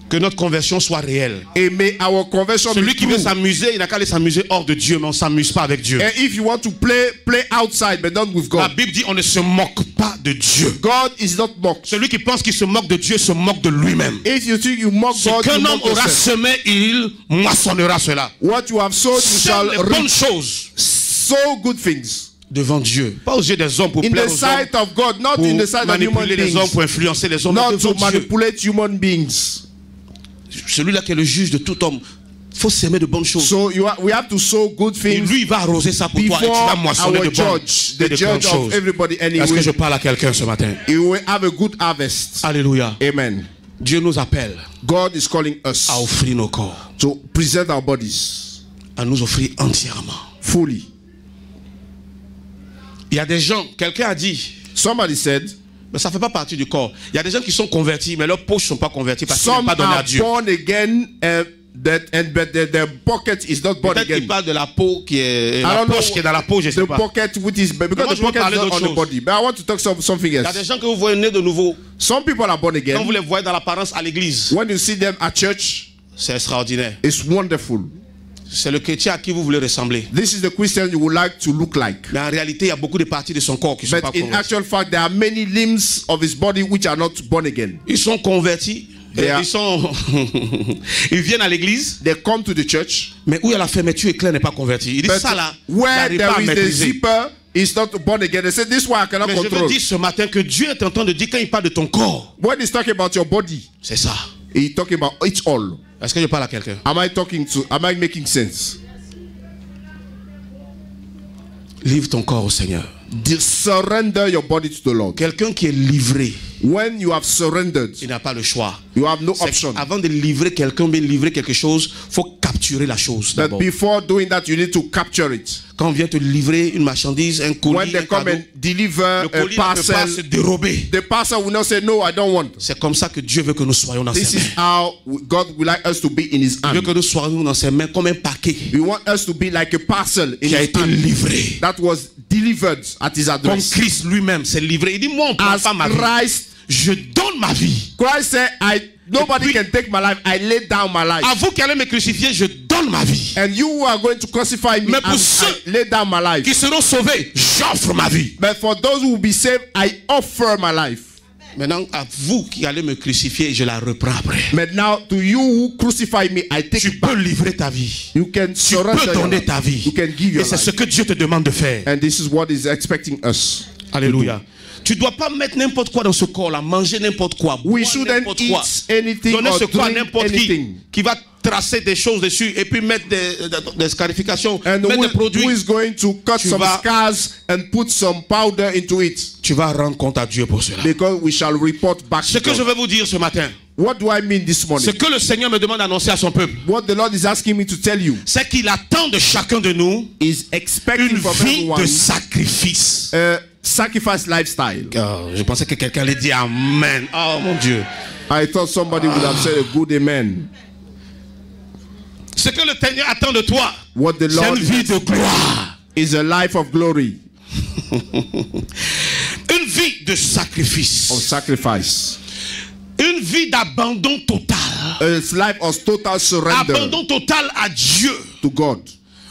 Que notre conversion soit réelle. And may our conversion be Celui qui veut true. s'amuser, il n'a qu'à aller s'amuser hors de Dieu, mais on ne s'amuse pas avec Dieu. And if you want to play outside, but not with La God. Bible dit on ne se moque pas de Dieu. God is not mocked. Celui qui pense qu'il se moque de Dieu se moque de lui-même. If you think you mock Ce God, you qu'un homme mock aura yourself. semé, il moissonnera cela. What you have sowed, you shall Sème les bonnes reap. choses Sow good things. devant Dieu. Pas aux yeux des hommes pour In plaire the aux hommes, sight of God, not pour in the sight of human manipuler les hommes, beings. pour influencer les hommes, mais Not devant to Dieu. manipulate human beings. Celui-là qui est le juge de tout homme, il faut s'aimer de bonnes choses. So we have to sow good Et things lui, il va arroser ça pour toi et tu before vas moissonner our de bonnes judge, et the de grandes judge choses. of everybody, and Est-ce que je parle à quelqu'un ce matin? he will have a good harvest. Alléluia. Amen. Dieu nous appelle God is calling us à offrir nos corps, to present our bodies à nous offrir entièrement. fully. Il y a des gens, quelqu'un a dit, Somebody said, mais ça ne fait pas partie du corps. Il y a des gens qui sont convertis, mais leurs poches ne sont pas converties parce qu'ils n'ont some pas donné à are Dieu. born again, but their pocket is not born Peut-être qu'il again. parle de la peau qui est, la don't know poche qui est dans la peau, je ne sais The pas. pocket which is Moi, because je the veux pocket parler is not d'autre on the chose. body. But I want to talk something Il y a des else. gens que vous voyez nés de nouveau. Some people are born Quand vous again. les voyez dans l'apparence à l'église, When you see them at church, c'est extraordinaire. it's wonderful. C'est le chrétien à qui vous voulez ressembler. This is the Christian you would like to look like. Mais en réalité, il y a beaucoup de parties de son corps qui ne sont pas But in converties. actual fact, there are many limbs of his body which are not born again. Ils sont convertis. They are- Ils viennent à l'église, They come to the church, mais où il y a la fermeture éclair n'est pas converti. Il dit but ça là, where j'arrive pas à there is the maîtriser. zipper, is not born again. They say, this one I cannot Mais je veux control. dire ce matin que Dieu est en train de dire quand il parle de ton corps, When he's talking about your body, c'est ça. he's talking about it all. Est-ce que je parle à quelqu'un? Am I making sense? Livre ton corps au Seigneur. Surrender your body to the Lord. Quelqu'un qui est livré, When you have surrendered, il n'a pas le choix. you have no C'est option. avant de livrer quelqu'un, bien livrer quelque chose, il faut capturer la chose But d'abord. before doing that, you need to capture it. Quand on vient te livrer une marchandise, un When colis, un they come cadeau, and deliver le a colis ne peut pas se parcel, dérober. the parcel will not say, no, I don't want. C'est comme ça que Dieu veut que nous soyons dans This ses is mains. how God would like us to be in his Il veut hand. que nous soyons dans ses mains comme un paquet We want us to be like a parcel in qui a his été hand livré. that was delivered at his Comme address. Christ lui-même s'est livré. Il dit, moi, on ne prend As pas ma vie. Christ, Je donne ma vie. Christ said, nobody Et puis- can take my life. I lay down my life. À vous qui allez me crucifier, je donne ma vie. And you who are going to crucify me, Mais pour I ceux lay down my life. Qui seront sauvés, j'offre ma vie. But for those who will be saved, I offer my life. Maintenant, à vous qui allez me crucifier, je la reprends après. But now, to you who crucify me, I take Tu it back. peux livrer ta vie. You can Tu surrender peux your donner life. ta vie. You can give Et your c'est ce life. que Dieu te demande de faire. And this is what is expecting us. Alléluia. Tu ne dois pas mettre n'importe quoi dans ce corps-là, manger n'importe quoi, We boire shouldn't n'importe quoi, eat anything donner or ce corps à drink n'importe anything. qui va tracer des choses dessus et puis mettre des scarifications, And mettre des who produits. is going to cut Tu some vas- scars and put some powder into it? Tu vas rendre compte à Dieu pour cela. Because we shall report back Ce to que je God. vais vous dire ce matin, What do I mean this morning? ce que le Seigneur me demande d'annoncer à son peuple, What the Lord is asking me to tell you c'est qu'il attend de chacun de nous is expecting une from vie everyone de sacrifice. a sacrifice lifestyle. Oh, je pensais que quelqu'un allait dire Amen. Oh mon Dieu. I thought somebody would have said a good amen. Ce que le Seigneur attend de toi, What the c'est Lord une vie de gloire. is a life of glory, Une vie de sacrifice. of sacrifice. Une vie d'abandon total. A life of total surrender Abandon total à Dieu. to God.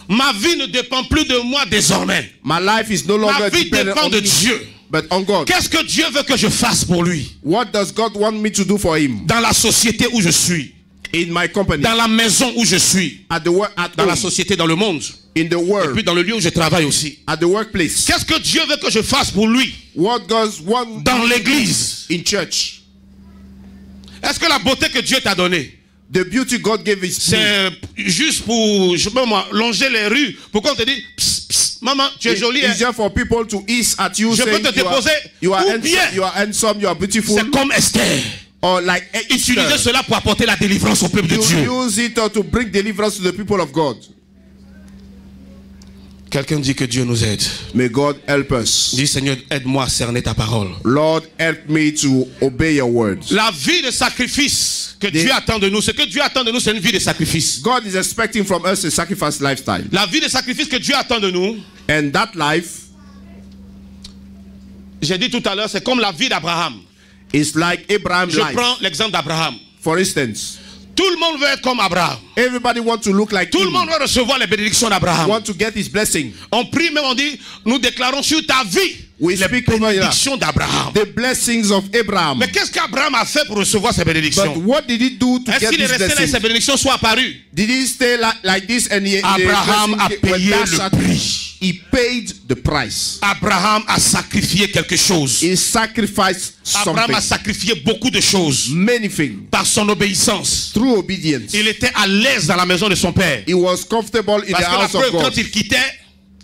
Ma vie ne dépend plus de moi désormais. My life is no Ma longer vie dependent dépend on de me, Dieu. but on God. Qu'est-ce que Dieu veut que je fasse pour lui? What does God want me to do for Him? Dans la société où je suis. In my company, Dans la maison où je suis. at the work, at Dans la home, société, dans le monde. in the Et world, puis dans le lieu où je travaille aussi. at the workplace. Qu'est-ce que Dieu veut que je fasse pour lui? What God wants Dans l'église. in church. Est-ce que la beauté que Dieu t'a donnée, The beauty God gave is me. c'est juste pour, je sais pas moi, longer les rues, pour qu'on te dise, psst, psst, maman, tu es jolie. It's just for people to ease at you, Je peux saying te déposer, you are ou handsome, bien you are handsome, you are beautiful, C'est comme Esther. or like Utilisez Esther. cela pour apporter la délivrance au peuple de Dieu. You use it to bring deliverance to the people of God. Quelqu'un dit que Dieu nous aide. May God help us. Dis Seigneur, aide-moi à cerner ta parole. Lord, help me to obey your words. La vie de sacrifice que Dieu attend de nous, ce que Dieu attend de nous, c'est une vie de sacrifice. God is expecting from us a sacrifice lifestyle. La vie de sacrifice que Dieu attend de nous, And that life j'ai dit tout à l'heure, c'est comme la vie d'Abraham. is like Abraham's Je life. prends l'exemple d'Abraham. For instance, Tout le monde veut être comme Abraham. everybody wants to look like Tout le him, monde veut recevoir les bénédictions d'Abraham. want to get his blessing. On prie même, on dit, nous déclarons sur ta vie We les speak over you. bénédictions d'Abraham. The blessings of Abraham. Mais qu'est-ce qu'Abraham a fait pour recevoir ces bénédictions? But what did he do to Est-ce get qu'il est these resté là et blessings? ces bénédictions sont apparues? Did he stay like this and Abraham a payé le prix. He paid the price. Abraham a sacrifié quelque chose. He sacrificed Abraham something. a sacrifié beaucoup de choses Many things. par son obéissance. Through obedience. Il était à l'aise dans la maison de son père. He was comfortable in the Parce que la house of preuve, God. quand il quittait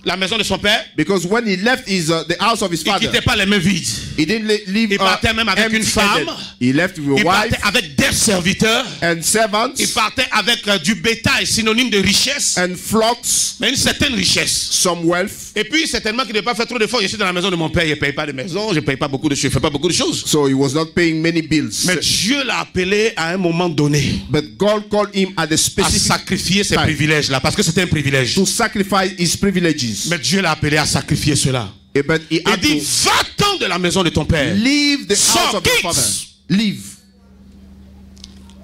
la maison de son père, Because when he left the house of his il ne father, quittait pas les mains vides. he didn't leave Il partait même avec une empty-handed. femme. He left with Il a partait wife avec des serviteurs. and servants Il partait avec du bétail, synonyme de richesse, and flocks, mais une certaine richesse. some wealth. Et puis, certainement qu'il ne devait pas faire trop d'efforts. Je suis dans la maison de mon père, il ne paye pas de maison, je ne paye pas beaucoup de choses, je ne fais pas beaucoup de choses. So he was not paying many bills. Mais Dieu l'a appelé à un moment donné But God called him at the à specific sacrifier ces time privilèges-là, parce que c'était un privilège. to sacrifice his privileges. Mais Dieu l'a appelé à sacrifier cela. But he Il had dit, to va-t'en de la maison de ton père. leave the house of quitte. his father. Leave.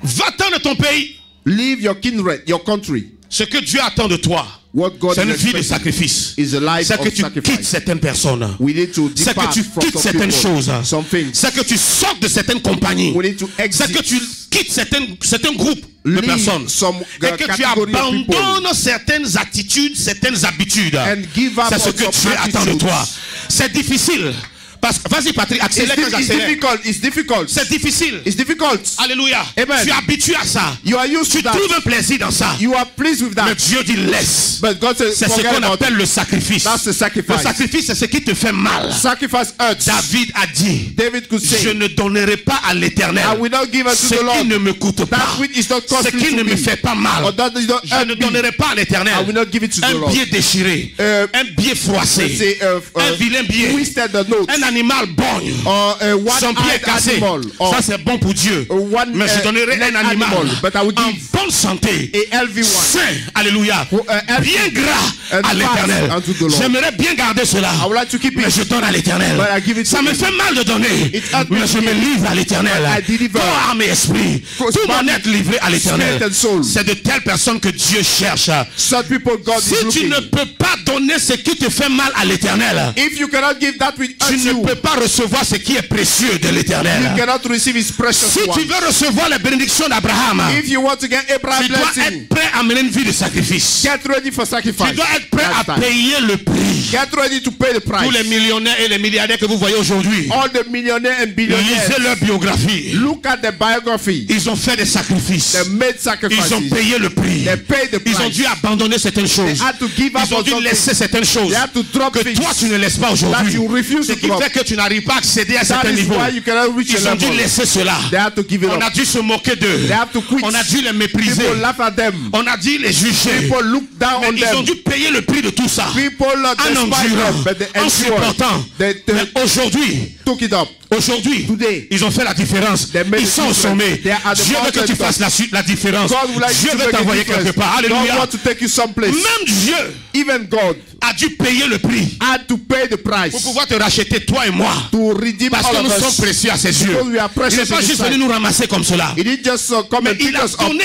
Va-t'en de ton pays. Leave your kindred, your country. Ce que Dieu attend de toi, What God c'est une is vie de expecting sacrifice. is a life C'est que of tu quittes sacrifice. certaines personnes. We need to C'est que depart tu from quittes some certaines people, choses. some things. C'est que tu sortes de certaines compagnies. We need to C'est que exit. tu quittes certains groupes de Leave personnes. some Et que tu category of people. abandonnes certaines attitudes, certaines habitudes. And give up C'est ce on que some Dieu attend de attitudes. toi. C'est difficile. Parce que, vas-y Patrick, accélère quand It's j'accélère. difficult. It's difficult. C'est difficile. It's difficult. Alléluia. Amen. Tu es habitué à ça. You are used Tu to that. trouves un plaisir dans ça. You are pleased with Mais that. Dieu dit laisse. But God says, C'est ce forget qu'on about appelle it. le sacrifice. That's the Le sacrifice. sacrifice, c'est ce qui te fait mal. Sacrifice hurts. David a dit, David could je say, ne donnerai pas à l'Éternel I will not give unto ce the qui Lord ne me coûte pas, that which is not ce costly qui to ne me me. fait pas mal. Or that is not Je hurt ne me. donnerai pas à l'Éternel I will not give it to the un Lord. biais déchiré, un biais froissé, Let's say, un vilain biais, twisted the note. un animal borgne, Or a son pied one-eyed cassé. animal. Or Ça c'est bon pour Dieu. one, Mais je donnerai leg un animal but I will en give bonne santé, a healthy one. sain, alléluia, healthy bien gras and à l'Éternel. fast unto the Lord. J'aimerais bien garder cela, I would like to keep mais it. je donne à l'Éternel. But I give it Ça to me him. fait mal de donner, It hurt mais me je me livre à l'Éternel. I deliver. Corps, âme et esprit, tout mon être livré à l'Éternel. Spirit and soul. C'est de telles personnes que Dieu cherche. Such people God is Si tu looking. ne peux pas donner ce qui te fait mal à l'Éternel, If you cannot give that which tu hurts ne you, peux pas recevoir ce qui est précieux de l'Éternel. You cannot receive his precious Si tu veux recevoir la bénédiction d'Abraham, if you want to get Abraham's tu dois blessing, être prêt à mener une vie de sacrifice. get ready for sacrifice. Tu dois être prêt à That's time. payer le prix. Get ready to pay the price. Tous les millionnaires et les milliardaires que vous voyez aujourd'hui, All the millionaires and billionaires, lisez leur biographie. look at the biography. Ils ont fait des sacrifices. They made Ils ont sacrifices. payé le prix. They paid the Ils ont price. dû abandonner certaines choses. They had to give up Ils ont on dû something. laisser certaines choses They had to drop que things toi tu ne laisses pas that aujourd'hui. you refuse Ce to qui drop. fait que tu n'arrives pas à accéder à That certains is niveaux. why you cannot reach a Ils ont dû level. laisser cela. They had to give it On a up. dû se moquer d'eux. They have to quit. On a dû les mépriser. People laugh at them. On a dû les juger. People look down Mais on ils ont them. dû payer le prix de tout ça. People En despise endurant, them, but they en endure. supportant. They Mais aujourd'hui, took it up. Today, ils ont fait la différence. they made Ils the sont au difference. sommet. They are at the Dieu veut que tu mountain fasses la différence. God would like Dieu to veut make a t'envoyer difference. quelque part. God Alléluia. want to take you someplace. Même Dieu Even God a dû payer le prix had to pay the price pour pouvoir te racheter, toi et moi. to redeem Parce que all nous of sommes us. précieux à ses yeux. Because we are Il precious n'est pas in His juste sight. venu nous ramasser comme cela. He didn't just come Mais and pick il a us up. donné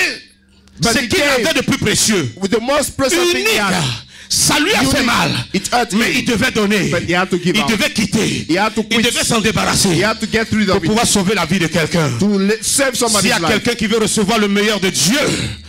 But ce he qu'il gave avait de plus précieux. with the most precious thing he Unique. had. Ça lui a Unique. fait mal. It hurt Mais him. il devait donner. But he had to give Il up. devait quitter. He had to Il quit. devait s'en débarrasser He had to get rid pour of it. pouvoir sauver la vie de quelqu'un. To save S'il somebody's y a life. quelqu'un qui veut recevoir le meilleur de Dieu,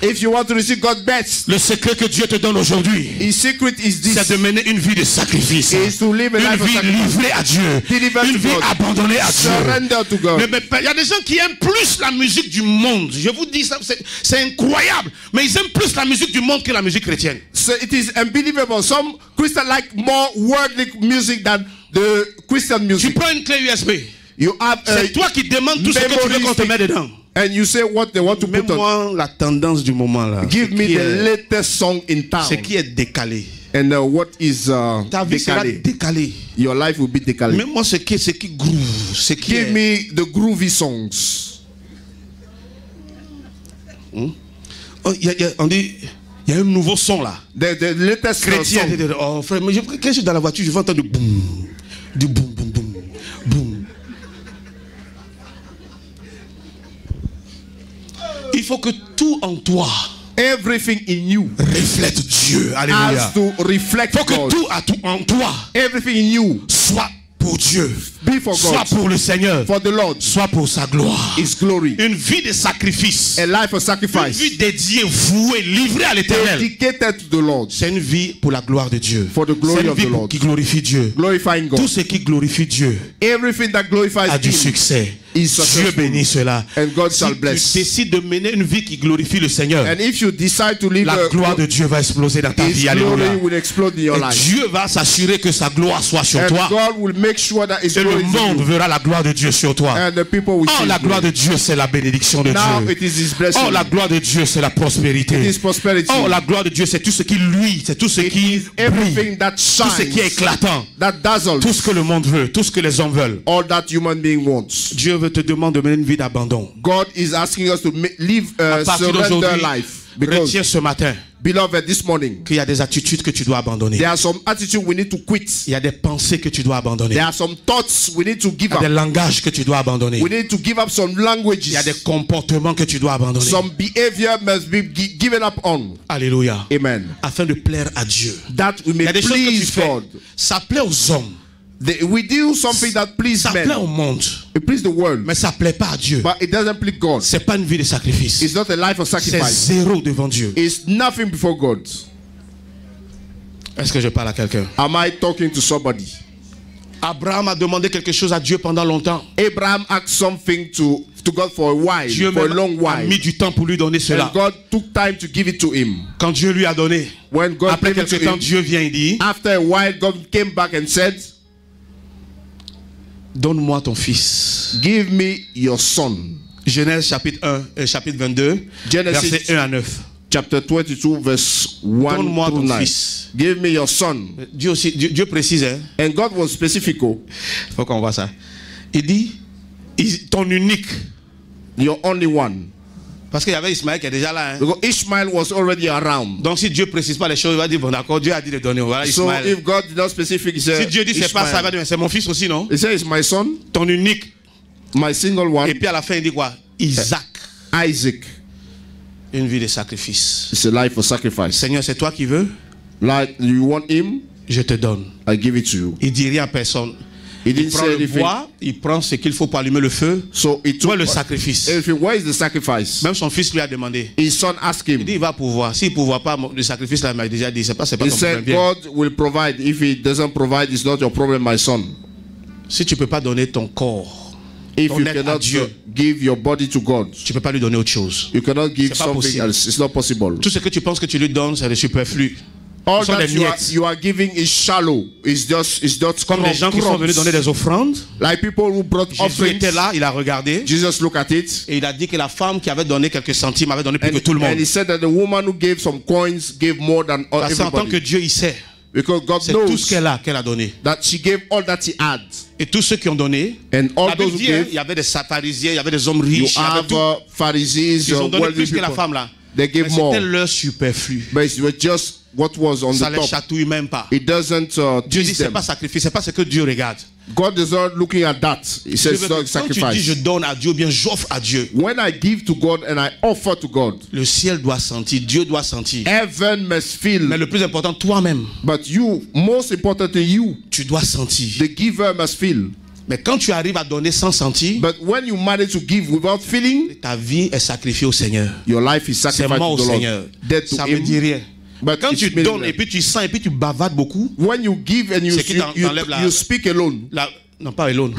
If you want to receive God's best, le secret que Dieu te donne aujourd'hui, His secret is c'est this. de mener une vie de sacrifice. Is to live a Une life of vie sacrifice. livrée à Dieu. Delivered Une to vie God. abandonnée à Dieu. Surrender to God. Mais il y a des gens qui aiment plus la musique du monde. Je vous dis ça, c'est incroyable. Mais ils aiment plus la musique du monde que la musique chrétienne. So it is unbelievable. Some Christians like more worldly music than the Christian Tu music. prends une clé USB. You have C'est toi qui demandes tout ce que tu veux qu'on te mette dedans. and you say what they want to put on. Mets-moi la tendance du moment là. Give me the latest song in Ce town. qui est décalé. And what is Ta vie sera décalé? décalée. Your life will be décalé. Mets-moi ce qui groove. Ce qui Give est... me the groovy songs. Oh, on dit, il y a un nouveau son là. The latest Chrétien. song. Oh frère, mais quand je suis dans la voiture, je vais entendre du boum. Du boum, boum, boum. Boum. Il faut que tout en toi Everything in you reflète Dieu. Alléluia. has to reflect Il faut que God. tout en toi Everything in you soit pour Dieu, be for soit God, pour le Seigneur, for the Lord, soit pour sa gloire. His glory. Une vie de sacrifice, A life of une sacrifice vie dédiée, vouée, livrée à l'Éternel. dedicated to the Lord, C'est une vie pour la gloire de Dieu. for the glory C'est une of vie the Lord, qui glorifie Dieu. glorifying Tout God. ce qui glorifie Dieu Everything that glorifies a du Him succès. is Dieu successful. bénit cela. And God Si shall tu bless. décides de mener une vie qui glorifie le Seigneur, And if you decide to live la gloire de Dieu va exploser dans ta His vie. glory Alléluia. will explode in your Et life. Dieu va s'assurer que sa gloire soit sur And toi. God will make sure that His Et le glory is in monde you. verra la gloire de Dieu sur toi. And the people will Oh, see la His gloire glory. de Dieu, c'est la bénédiction de Now Dieu. it is His blessing. Oh, la gloire de Dieu, c'est la It prospérité. is prosperity. Oh, la gloire de Dieu, c'est tout ce qui luit, c'est tout ce It qui is brille, everything that tout ce qui est shines, éclatant, that dazzles, tout ce que le monde veut, tout ce que les hommes veulent. all that human being wants. Dieu veut te demander de mener une vie d'abandon. God is asking us to live À partir surrender d'aujourd'hui, life. Because, retiens ce matin beloved, this morning, qu'il y a des attitudes que tu dois abandonner. there are some attitudes we need to quit. Il y a des pensées que tu dois abandonner. There are some thoughts we need to give Il y a des up. langages que tu dois abandonner. We need to give up some Il y a languages. des comportements que tu dois abandonner. Some behavior must be given up on. Alléluia. Amen. Afin de plaire à Dieu. That we Il y may a des choses que tu please fais. God. Ça plaît aux hommes. We do something that pleases Ça plaît au men. monde. It pleases the world. Mais ça plaît pas à Dieu. But it doesn't please God. C'est pas une vie de sacrifice. It's not a life of C'est sacrifice. zéro devant Dieu. It's nothing before God. Est-ce que je parle à quelqu'un? Am I talking to somebody? Abraham a demandé quelque chose à Dieu pendant longtemps. Abraham asked something to God for a while, Dieu for a même long a while. mis du temps pour lui donner cela. And God took time to give it to him. Quand Dieu lui a donné, When God après gave it to quelque temps, him, Dieu vient et dit, after a while, God came back and said, donne-moi ton fils. give me your son. Genèse chapitre 1, chapitre 22, Genesis verset 1 à 9. chapter 22, verse 1 Donne-moi to ton 9. fils. Give me your son. Dieu précise, hein? And God was specific. Il faut qu'on voit ça. Il dit, ton unique. Your only one. Parce qu'il y avait Ismaël qui est déjà là. Hein? Because Ishmael was already around. Donc si Dieu ne précise pas les choses, il va dire, bon d'accord, Dieu a dit de donner. Voilà So Ismaël. if God did not specific, he said, Si Dieu dit c'est pas ça, il va dire, c'est mon fils aussi, non? He said, it's my son, Ton unique. my single Et one, puis à la fin, il dit quoi? Isaac. Isaac. Une vie de sacrifice. It's a life of sacrifice. Seigneur, c'est toi qui veux? Like you want him, Je te donne. I give it to you. Il dit rien à personne. He Il didn't prend say le anything. bois, il prend ce qu'il faut pour allumer le feu. So he Où took est le sacrifice? everything. Where is the sacrifice? Même son fils lui a demandé. His son asked Il him. dit il va pouvoir. S'il ne pourvoit pas, le sacrifice là, il m'a déjà dit, c'est pas He ton problème. said, Viens. God will provide. If he doesn't provide, it's not your problem, my son. Si tu ne peux pas donner ton corps, If ton you être à cannot Dieu, give your body to God, tu ne peux pas lui donner autre chose. you cannot give C'est pas something possible. else. It's not possible. Tout ce que tu penses que tu lui donnes, c'est le superflu. All Ce sont that des you miettes. are giving is shallow. It's just Comme les gens qui sont venus donner des offrandes. like people who brought Jésus offerings. était là, il a regardé. Jesus looked at it. Et il a dit que la femme qui avait donné quelques centimes avait donné plus que tout le And monde. he said that the woman who gave some coins gave more than Parce qu'en tant que everybody. Dieu, il sait. Because God C'est tout knows ce qu'elle a donné. that she gave all that he had. Et tous ceux qui ont donné, And all la Bible those who dit, hein, gave, il y avait des pharisiens, il y avait des hommes you riches, il y avait have tout. Pharisees, Ils ont donné wealthy plus que la people. femme là. They Mais gave more. c'était leur superflu. But it was just what was on Ça the les top. chatouille même pas. It doesn't Dieu dit, teach c'est them. pas sacrifice, c'est pas ce que Dieu regarde. God is not looking at that. He Dieu says veut it's not que quand tu dis je sacrifice. donne à Dieu, ou bien j'offre à Dieu, When I give to God and I offer to God, le ciel doit sentir, Dieu doit sentir. heaven must feel. Mais le plus important, toi-même, But you, most importantly, you, tu dois sentir. the giver, must feel. Mais quand tu arrives à donner sans sentir, But when you manage to give without feeling, ta vie est sacrifiée au Seigneur. your life is C'est sacrificed mort au to the Seigneur. Lord. Dead to Ça ne veut Him. dire rien. But Quand it's tu donnes meaningless. et puis tu sens et puis tu bavardes beaucoup, When you give and you, C'est qui t'enlève la- you speak alone. non pas alone.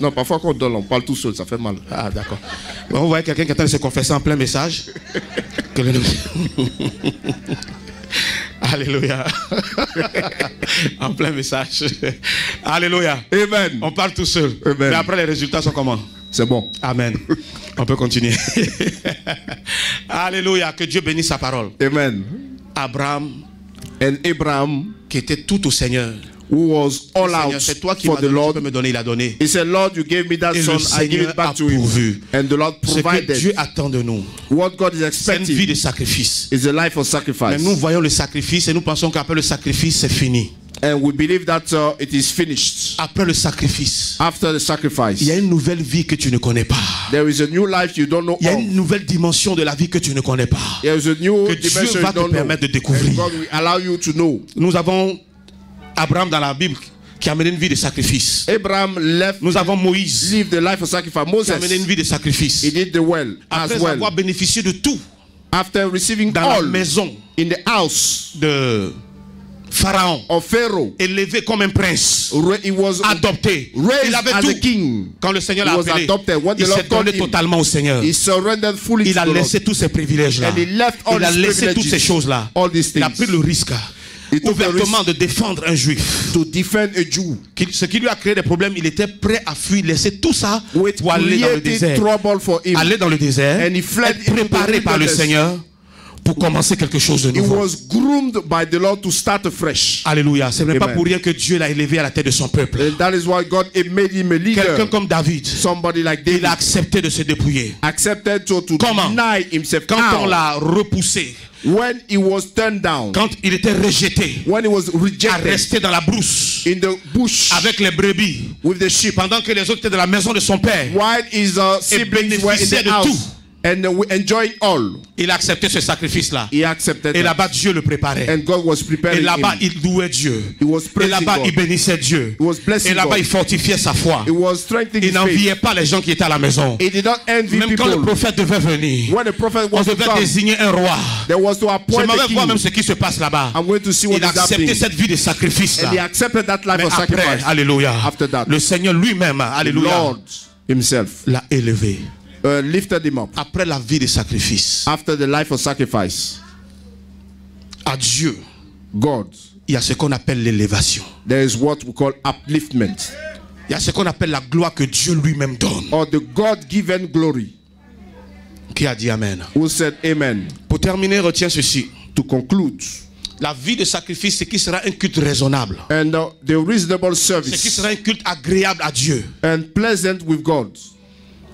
Non, parfois quand on donne, on parle tout seul, ça fait mal. Ah d'accord. Bon, on voit quelqu'un qui est en train de se confesser en plein message. Que le- Alléluia. En plein message. Alléluia. Amen. On parle tout seul. Amen. Mais après les résultats sont comment? C'est bon. Amen. On peut continuer. Alléluia. Que Dieu bénisse sa parole. Amen. Abraham, And Abraham, qui était tout au Seigneur. who was all Seigneur, out c'est toi qui for m'as the donné, tu Lord, peux me donner, il a donné. he said, Lord, you gave me that Et son, le I give Seigneur it back a to him. pourvu. And the Lord Ce que provided. Dieu attend de nous, What God is c'est une vie de expecting sacrifice. is a life of Mais sacrifice. nous voyons le sacrifice et nous pensons qu'après le sacrifice, c'est fini. And we believe that it is finished. Après le sacrifice, After the sacrifice, il y a une nouvelle vie que tu ne connais pas. there is a new life you don't know Il y a of. une nouvelle dimension de la vie que tu ne connais pas. There is a new Que Dieu dimension va you te don't know. permettre de découvrir. And God will allow you to know. Nous avons Abraham dans la Bible qui a mené une vie de sacrifice. Abraham Nous avons Moïse lived the life of sacrifice. qui a mené une Moses, vie de sacrifice. he did the well Après as well. avoir bénéficié de tout After receiving dans la all maison in the house de Pharaon, of Pharaoh, élevé comme un prince, he was adopté. raised Il avait as tout. a king. Quand le Seigneur He l'a was appelé, adopted. When the il Lord s'est donné called him, totalement au Seigneur. He surrendered fully Il to a the Lord. laissé tous ces privilèges-là. And he left all Il a his laissé toutes privileges, ces choses-là. all these Il a things. pris le risque He took the ouvertement risk de défendre un juif. to defend a Jew, Ce qui lui a créé des problèmes, il était prêt à fuir, laisser tout ça which pour aller dans le created désert. trouble for him. Aller dans le désert, And he fled être into the préparé par le wilderness. Seigneur pour commencer quelque chose de He nouveau. was groomed by the Lord to start afresh. Alléluia. Ce n'est pas Amen. pour rien que Dieu l'a élevé à la tête de son peuple. And that is why God made him a Quelqu'un leader. comme David, Somebody like il David a accepté de se dépouiller. accepted to Comment? deny himself. Quand on How? l'a repoussé, When he was turned down, quand il était rejeté, when he was à rejected rester dans la brousse in the bush avec les brebis, with the sheep, pendant que les autres étaient dans la maison de son père, while his siblings were in bénéficiait the de house tout. and enjoying all, il a accepté ce sacrifice-là. he accepted Et that. là-bas, Dieu le préparait. And God was Et preparing là-bas, him. il louait Dieu. He was Et praising là-bas, God. il bénissait Dieu. He was blessing Et là-bas, God. il fortifiait sa foi. He was strengthening Il his faith. n'enviait pas les gens qui étaient à la maison. He did not envy Même quand le people. prophète devait venir, When the prophet on was to devait come, désigner un roi. there was to Je appoint m'en a vais voir même king. ce qui se passe là-bas. I'm going to see what Il a is accepté happening. cette vie de sacrifice-là. And he accepted that life Mais of après, sacrifice. alléluia, After that, le Seigneur lui-même, the alléluia, Lord himself l'a élevé. lifted him up. Après la vie de sacrifice, After the life of sacrifice, à Dieu, God, il y a ce qu'on appelle l'élévation. there is what we call upliftment, Il y a ce qu'on appelle la gloire que Dieu lui-même donne. or the God-given glory. Qui a dit Amen? Who said amen? Pour terminer, retiens ceci. To conclude, La vie de sacrifice, c'est qui sera un culte raisonnable. and the reasonable C'est qui service sera un culte agréable à Dieu. and pleasant with God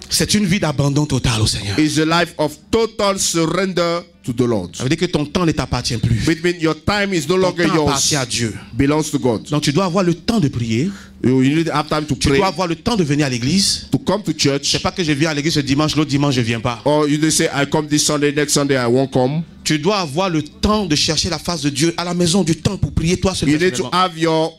C'est une vie d'abandon total au Seigneur. is a life of total surrender to the Lord. Ça veut dire que ton temps ne t'appartient plus. It means your time is no Ton longer temps appartient à yours, Dieu. belongs to God. Donc tu dois avoir le temps de prier. You need to have time to Tu pray, dois avoir le temps de venir à l'église. to come to church. C'est pas que je viens à l'église ce dimanche, l'autre dimanche je viens pas. Or you just say, I come this Sunday, next Sunday I won't come. Tu dois avoir le temps de chercher la face de Dieu à la maison, du temps pour prier toi seul. You need to have your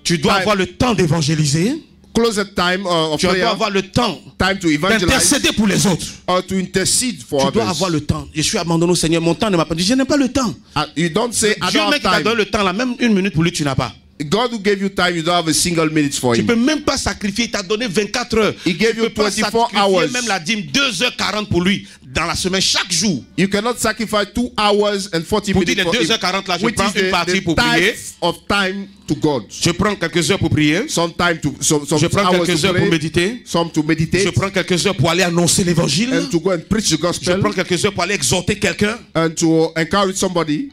Tu dois avoir le temps d'évangéliser. closet time of Tu prayer, dois avoir le temps time to evangelize, d'intercéder pour les autres. or to intercede for Tu dois others. avoir le temps. Je suis abandonné au Seigneur. Mon temps ne m'a pas dit. Je n'ai pas le temps. You don't say, I Dieu don't même qui have t'a time. donné le temps, là, même une minute pour lui, tu n'as pas. God who gave you time, you don't have a single minute for Tu him. ne peux même pas sacrifier. Il t'a donné 24 heures. He gave Tu you peux pas 24 sacrifier hours. même la dîme 2h40 pour lui dans la semaine, chaque jour. You cannot sacrifice 2 hours and 40 Pour dire minutes les for him, 2h40 là, je which prends is une partie pour the prier. tithe of time to God. Je prends quelques heures pour prier. Some time to some Je prends hours quelques to heures pour pray, méditer. some to meditate, Je prends quelques heures pour aller annoncer l'évangile. and to go and preach the Je gospel, prends quelques heures pour aller exhorter quelqu'un. and to encourage somebody.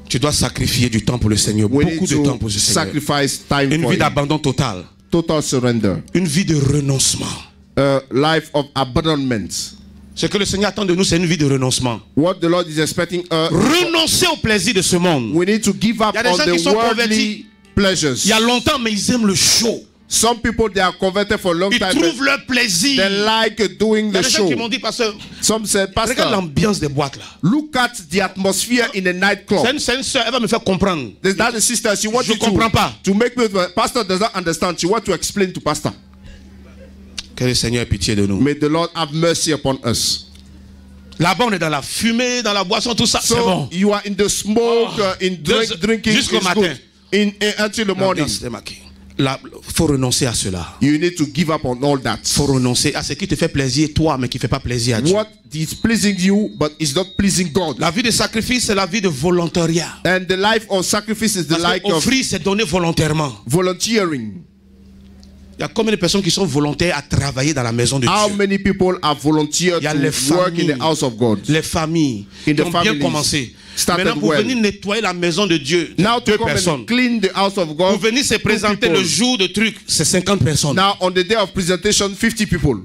Tu dois sacrifier du temps pour le Seigneur. We Beaucoup need de temps to pour le Seigneur. sacrifice time Une for vie him. d'abandon total. Total surrender. Une vie de renoncement. Life of abandonment. Ce que le Seigneur attend de nous, c'est une vie de renoncement. What the Lord is expecting Renoncer au plaisir de ce monde. we need to give up Il y a des on gens qui the sont worldly convertis. pleasures. Il y a longtemps, mais ils aiment le show. Some people, they are converted for a long Ils time. trouvent leur plaisir. They like doing Il y a the des gens show. qui m'ont dit, pasteur, Some said, regarde Pastor, l'ambiance des boîtes là. look at the atmosphere in a nightclub. C'est une soeur, elle va me faire comprendre. There's that a sister, she wants Je you comprends pas. to make me, Pastor does not understand. She wants to explain to Pastor. Que le Seigneur ait pitié de nous. May the Lord have mercy upon us. Là-bas, on est dans la fumée, dans la boisson, tout ça, c'est So bon. you are in the smoke, in drinking, jusqu'au is matin. good. Until the morning. L'ambiance est marquée. Là, faut renoncer à cela. You need to give up on all that. Faut renoncer à ce qui te fait plaisir, toi, mais qui ne fait pas plaisir à Dieu. What is pleasing you, but is not pleasing God. La vie de sacrifice, c'est la vie de volontariat. And the life of sacrifice is the Parce life que of offrir, c'est donner volontairement. volunteering. Il y a combien de personnes qui sont volontaires à travailler dans la maison de How Dieu? many people have volunteered Il y a to les work in familles. the house of God? Les familles In qui the ont bien families commencé. started Maintenant, pour well. venir nettoyer la maison de Dieu, Now to deux come personnes. and clean the house of God. Pour venir se présenter people. le jour de truc, c'est 50 personnes. Now on the day of presentation, 50 people.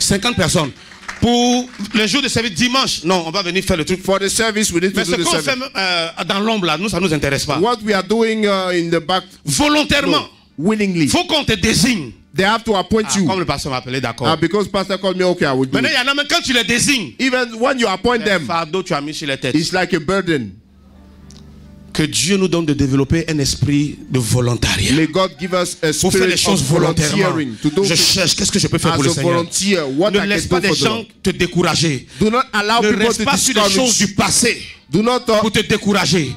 50 personnes. Pour le jour de service dimanche, non, on va venir faire le truc. For the service, we need Mais to ce do the qu'on fait service. dans l'ombre là, nous, ça ne nous intéresse pas. What we are doing in the back, Volontairement, no, willingly. il faut qu'on te désigne. They have to appoint Ah, you. comme le pasteur m'a appelé, d'accord. Because pastor called me, okay, I will do Maintenant, it. il y en a même quand tu les désignes, Even when you appoint un them, fardeau tu as mis sur les têtes. it's like a burden. Que Dieu nous donne de développer un esprit de volontariat. May God give us a Pour faire les spirit of choses volontairement. volunteering. To do Je cherche, qu'est-ce que je peux faire as pour le a Seigneur? volunteer, what Ne I laisse can pas do des for the gens Lord. te décourager. Do not allow Ne people reste to pas sur les choses discourage. du passé Do not pour te décourager.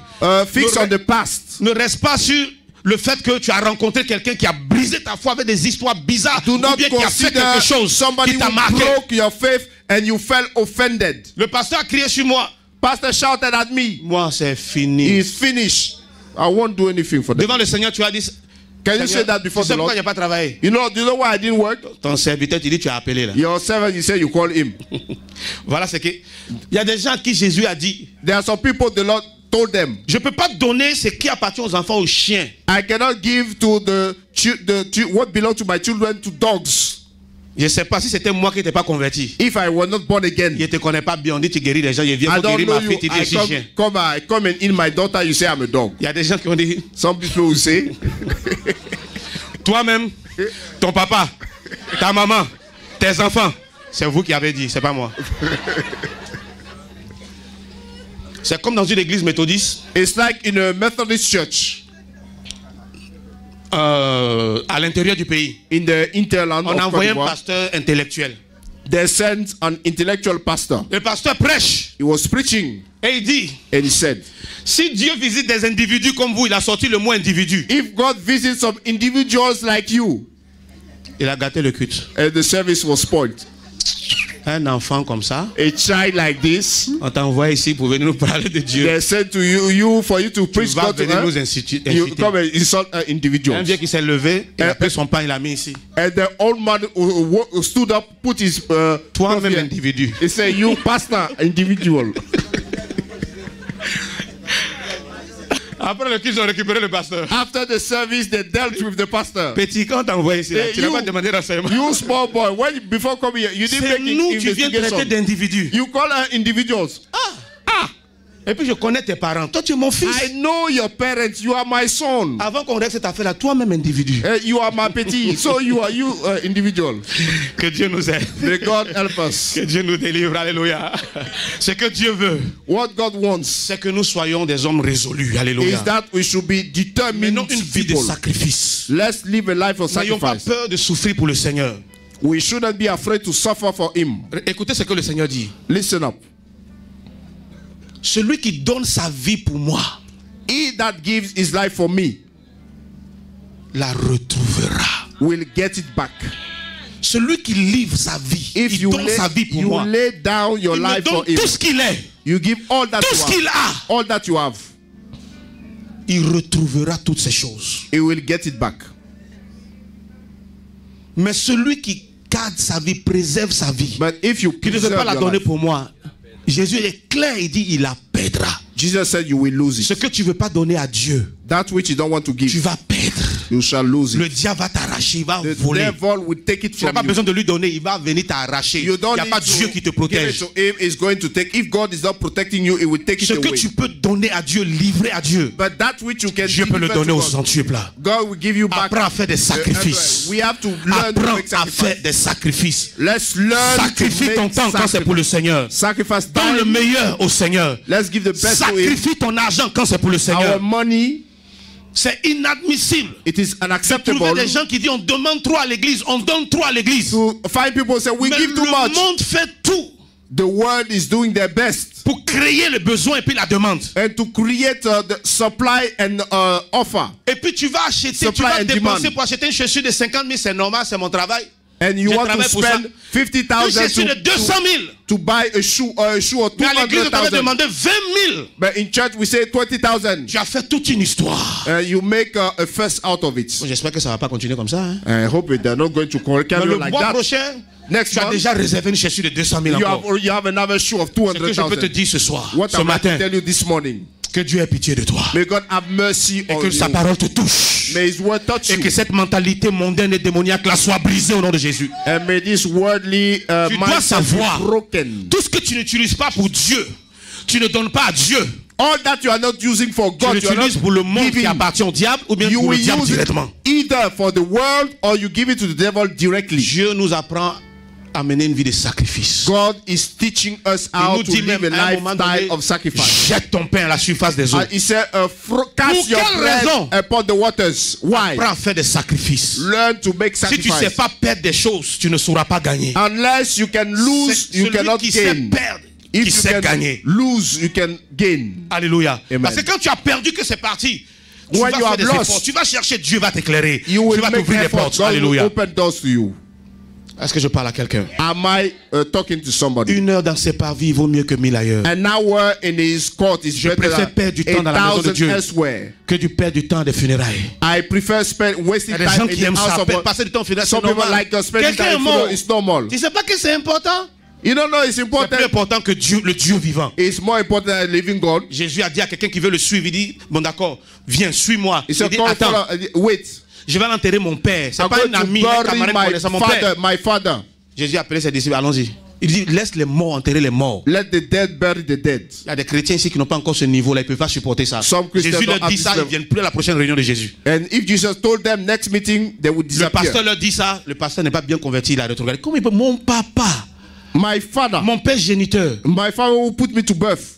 fix Ne on the past. Ne reste pas sur le fait que tu as rencontré quelqu'un qui a brisé ta foi avec des histoires bizarres Do ou not bien qui a fait consider quelque chose somebody qui t'a who marqué. broke your faith and you felt offended. Le pasteur a crié sur moi. Pastor shouted at me. Moi, c'est fini. It's finished. I won't do anything for them. Devant le Seigneur, tu as dit. Can you Seigneur, say that tu before sais the pourquoi Lord? il n'a pas travaillé? Do you know why I didn't work? Ton serviteur, tu dis tu as appelé là. Your servant, you say you call him. Voilà ce que. Il y a des gens à qui Jésus a dit. There are some people the Lord told them, Je ne peux pas donner ce qui appartient aux enfants aux chiens. I cannot give to what belongs to my children to dogs. Je ne sais pas si c'était moi qui n'étais pas converti. If I were not born again, Il ne te connaît pas bien. On dit tu guéris les gens. Il vient I pour don't guérir know ma fille. you. Tu dis I je suis chien. come and in my daughter, you say I'm a dog. Il y a des gens qui ont dit Some people will say, toi-même, ton papa, ta maman, tes enfants. C'est vous qui avez dit, c'est pas moi. C'est comme dans une église méthodiste. it's like in a Methodist church À l'intérieur du pays. in the interland On of a Côte envoyé un d'Ivoire. pasteur intellectuel. They sent an intellectual pastor. Le pasteur prêche He was preaching et il dit, and he said, si Dieu visite des individus comme vous, il a sorti le mot individu. if God visits some individuals like you, Il a gâté le culte. and the service was spoiled. Un enfant comme ça, A child like this, on t'a envoyé ici pour venir nous parler de Dieu. they said to you for you to Tu preach vas God to venir nous her. inciter. You come and insult Un individuals. vieux qui s'est levé, il a pris son pain, il l'a mis ici. And the old man who stood up, put his Toi-même coffee. individu. He said, you pastor, individual. Après le culte, ils ont récupéré le pasteur. After the service, they dealt with the pastor. Petit, quand t'as envoyé ici, là, Hey, tu n'as you- pas demandé renseignement. You small boy, before coming here, you didn't C'est make nous, tu viens traiter investigation. d'individus. You call her individuals. Et puis je connais tes parents. Toi, tu es mon fils. I know your parents. You are my son. Avant qu'on règle cette affaire-là, toi-même individu. You are my petit. So you are individual. Que Dieu nous aide. May God help us. Que Dieu nous délivre. Alléluia. Ce que Dieu veut. What God wants. C'est que nous soyons des hommes résolus. Alléluia. Is that we should be determined. Mais non une vie de sacrifice. Let's live a life of N'ayons pas sacrifice. peur de souffrir pour le Seigneur. We shouldn't be afraid to suffer for Him. Écoutez ce que le Seigneur dit. Listen up. Celui qui donne sa vie pour moi, He that gives his life for me la retrouvera. will get it back. Celui qui livre sa vie, If il you donne sa vie pour you moi. lay down your Il me life for donne Him, tout ce qu'il est, you give all that tout ce qu'il you a. have, all that you have, Il retrouvera toutes ces choses. He will get it back. Mais celui qui garde sa vie, préserve sa vie, But if you qui ne veut preserve pas la your donner life, pour moi, Jésus est clair, il dit il la perdra. Jesus said you will lose Ce it. que tu ne veux pas donner à Dieu, That which you don't want to tu give, vas perdre. you shall lose Le it. diable va t'arracher, il va The voler. devil will take it Tu n'as pas from you. besoin de lui donner, il va venir t'arracher. Il You n'y don't a need pas Dieu qui te to give it protège. to Him. Is going to take. If God is not protecting you, He will take it Ce que away. tu peux donner à Dieu, livrer à Dieu, But that which you can Dieu peut le deliver donner to au God, centuple. God will give you back. Apprends à faire des sacrifices. We have to learn to Apprends make à faire sacrifices. des sacrifices. Let's learn Sacrifie to ton make temps quand c'est pour le Seigneur. sacrifice. Donne le Time. meilleur au Seigneur. Let's give the best to Him. Sacrifie ton argent quand c'est pour le Our Seigneur. money, C'est inadmissible. it is Trouver unacceptable des gens qui disent on demande trop à l'église, on donne trop à l'église. to find people say we Mais give too le much. monde fait tout The world is doing their best pour créer le besoin et puis la demande. and to create the supply and offer. Et puis tu vas acheter, tu Supply vas and dépenser demand. pour acheter une chaussure de 50 000, c'est normal, c'est mon travail. And you Je want to travaille pour spend ça. 50,000 Une chaussure de 200 000. to buy a shoe or Mais à l'église, on t'avait 200,000. demandé 20 000. But in church we say 20,000. Tu as fait toute une histoire. You make a fuss out of it. J'espère que ça ne va pas continuer comme ça. Hein? I hope they're not going to Mais carry le on like mois that. prochain, Next tu as month, déjà réservé une chaussure de 200 000 encore. you have another shoe of Ce que je peux te 200,000. dire ce soir, What ce I'm about to matin, tell you this morning. que Dieu ait pitié de toi. May God have mercy Et on que sa you. parole te touche. May His word touch Et you. que cette mentalité mondaine et démoniaque là soit brisée au nom de Jésus. And may this worldly Tu dois mindset savoir, be broken. tout ce que tu n'utilises pas pour Dieu, tu ne donnes pas à Dieu. All that you are not using for Tu God, you are l'utilises not pour le monde qui giving. appartient au diable ou bien You pour le will diable use it directement. either for the world or you give it to the devil directly. Dieu nous apprend à mener une vie de sacrifice. God is teaching us Il how nous to dit live même a à un moment lifestyle donné, of sacrifice. jette ton pain à la surface des eaux. He said, cast Pour your quelle bread raison? upon the waters. Why? Apprends à faire des sacrifices. Learn to make Si tu ne sais sacrifice. pas perdre des choses, tu ne sauras pas gagner. Unless you can lose, C'est you celui cannot qui sait gain. perdre, If qui you sait can gagner. lose, you can gain. Alléluia. Amen. Parce que quand tu as perdu que c'est parti, tu When vas you faire have des lost, efforts. Tu vas chercher, Dieu va t'éclairer. You Tu will vas make t'ouvrir les effort. portes. God will Alléluia. open doors to you. Est-ce que je parle à quelqu'un? Am I talking to somebody? Une heure dans ses parvis vaut mieux que 1000 ailleurs. An hour in His court is Je better préfère perdre du temps dans la maison de 1,000 Dieu elsewhere. que tu perds du temps des funérailles. I prefer wasting Il y a des gens time qui in aiment the house ça, of God. passer du temps au funérailles, c'est Some people normal. like spending Quelqu'un time est in mort. funeral. It's normal. Tu sais pas que c'est important? You don't know it's C'est important. plus important que Dieu, le Dieu vivant. It's more important than living God. Jésus a dit à quelqu'un qui veut le suivre, il dit, bon d'accord, viens, suis-moi. He Il said, dit, "Come attends, follow, wait. je vais l'enterrer mon père. C'est I'm pas going un to ami, un bury camarade connaissant mon père. my father. Jésus a appelé ses disciples, allons-y. Il dit, laisse les morts enterrer les morts. Let the dead bury the dead." Il y a des chrétiens ici qui n'ont pas encore ce niveau-là, ils ne peuvent pas supporter ça. Some Christians Jésus leur don't dit have ça, this ils ne level. viennent plus à la prochaine réunion de Jésus. And if Jesus told them next meeting, they would Le disappear. pasteur leur dit ça, le pasteur n'est pas bien converti, il a rétrogradé. Comment il peut? Mon papa, My father, mon père géniteur. my father who put me to birth.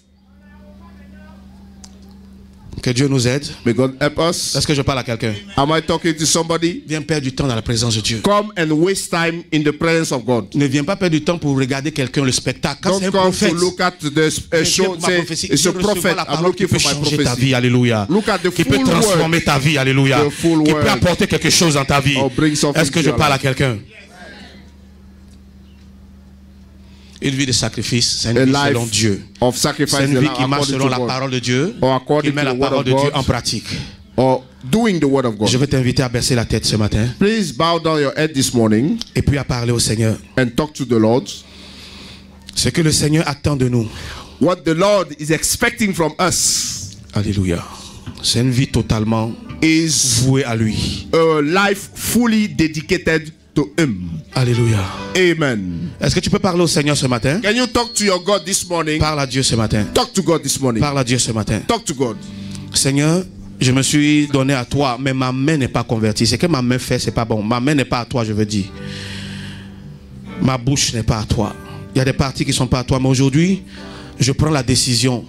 Que Dieu nous aide. May God help us. Est-ce que je parle à quelqu'un? Am I talking to somebody? Viens perdre du temps dans la présence de Dieu. Come and waste time in the presence of God. Ne viens pas perdre du temps pour regarder quelqu'un, le spectacle. Quand c'est Don't un come prophète, to look at the show. Say, it's a prophet. I'm looking for my changer ta prophecy. vie, alléluia. Look at the Qui peut full transformer ta vie, alléluia. The full Qui word. peut apporter quelque chose dans ta vie. Or bring something Est-ce que to je your parle à life. quelqu'un? Une vie de sacrifice, c'est A une vie selon life Dieu. of sacrifice C'est une vie qui marche according selon to la God. parole de Dieu, Or qui according met to la the word parole of de Dieu God. en pratique. Or doing the word of God. Je vais t'inviter à baisser la tête ce matin Please bow down your head this morning et puis à parler au Seigneur. and talk to the Lord. Ce que le Seigneur attend de nous. What the Lord is expecting from us Alléluia. C'est une vie totalement is vouée à lui. a life fully dedicated to him. Alléluia. Amen. Est-ce que tu peux parler au Seigneur ce matin? Can you talk to your God this morning? Parle à Dieu ce matin. Talk to God this morning. Parle à Dieu ce matin. Talk to God. Seigneur, je me suis donné à toi, mais ma main n'est pas convertie. Ce que ma main fait, c'est pas bon. Ma main n'est pas à toi, je veux dire. Ma bouche n'est pas à toi. Il y a des parties qui ne sont pas à toi. Mais aujourd'hui, je prends la décision.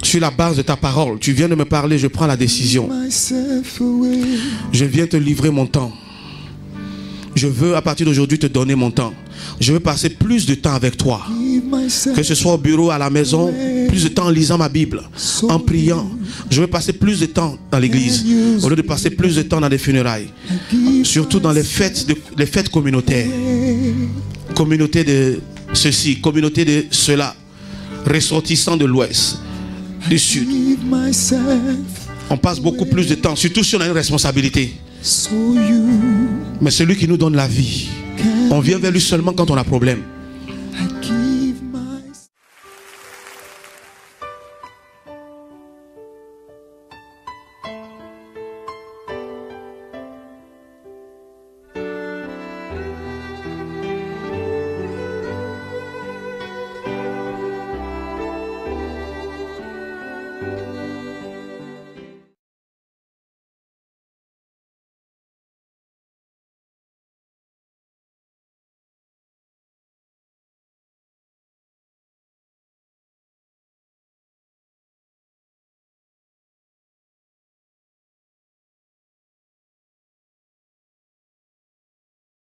Sur la base de ta parole, tu viens de me parler, je prends la décision. Je viens te livrer mon temps. Je veux à partir d'aujourd'hui te donner mon temps. Je veux passer plus de temps avec toi. Que ce soit au bureau, à la maison, plus de temps en lisant ma Bible, en priant. Je veux passer plus de temps dans l'église, au lieu de passer plus de temps dans les funérailles. Surtout dans les fêtes communautaires. Communauté de ceci, communauté de cela. Ressortissant de l'ouest, du sud. On passe beaucoup plus de temps, surtout si on a une responsabilité. Mais celui qui nous donne la vie, on vient vers lui seulement quand on a problème.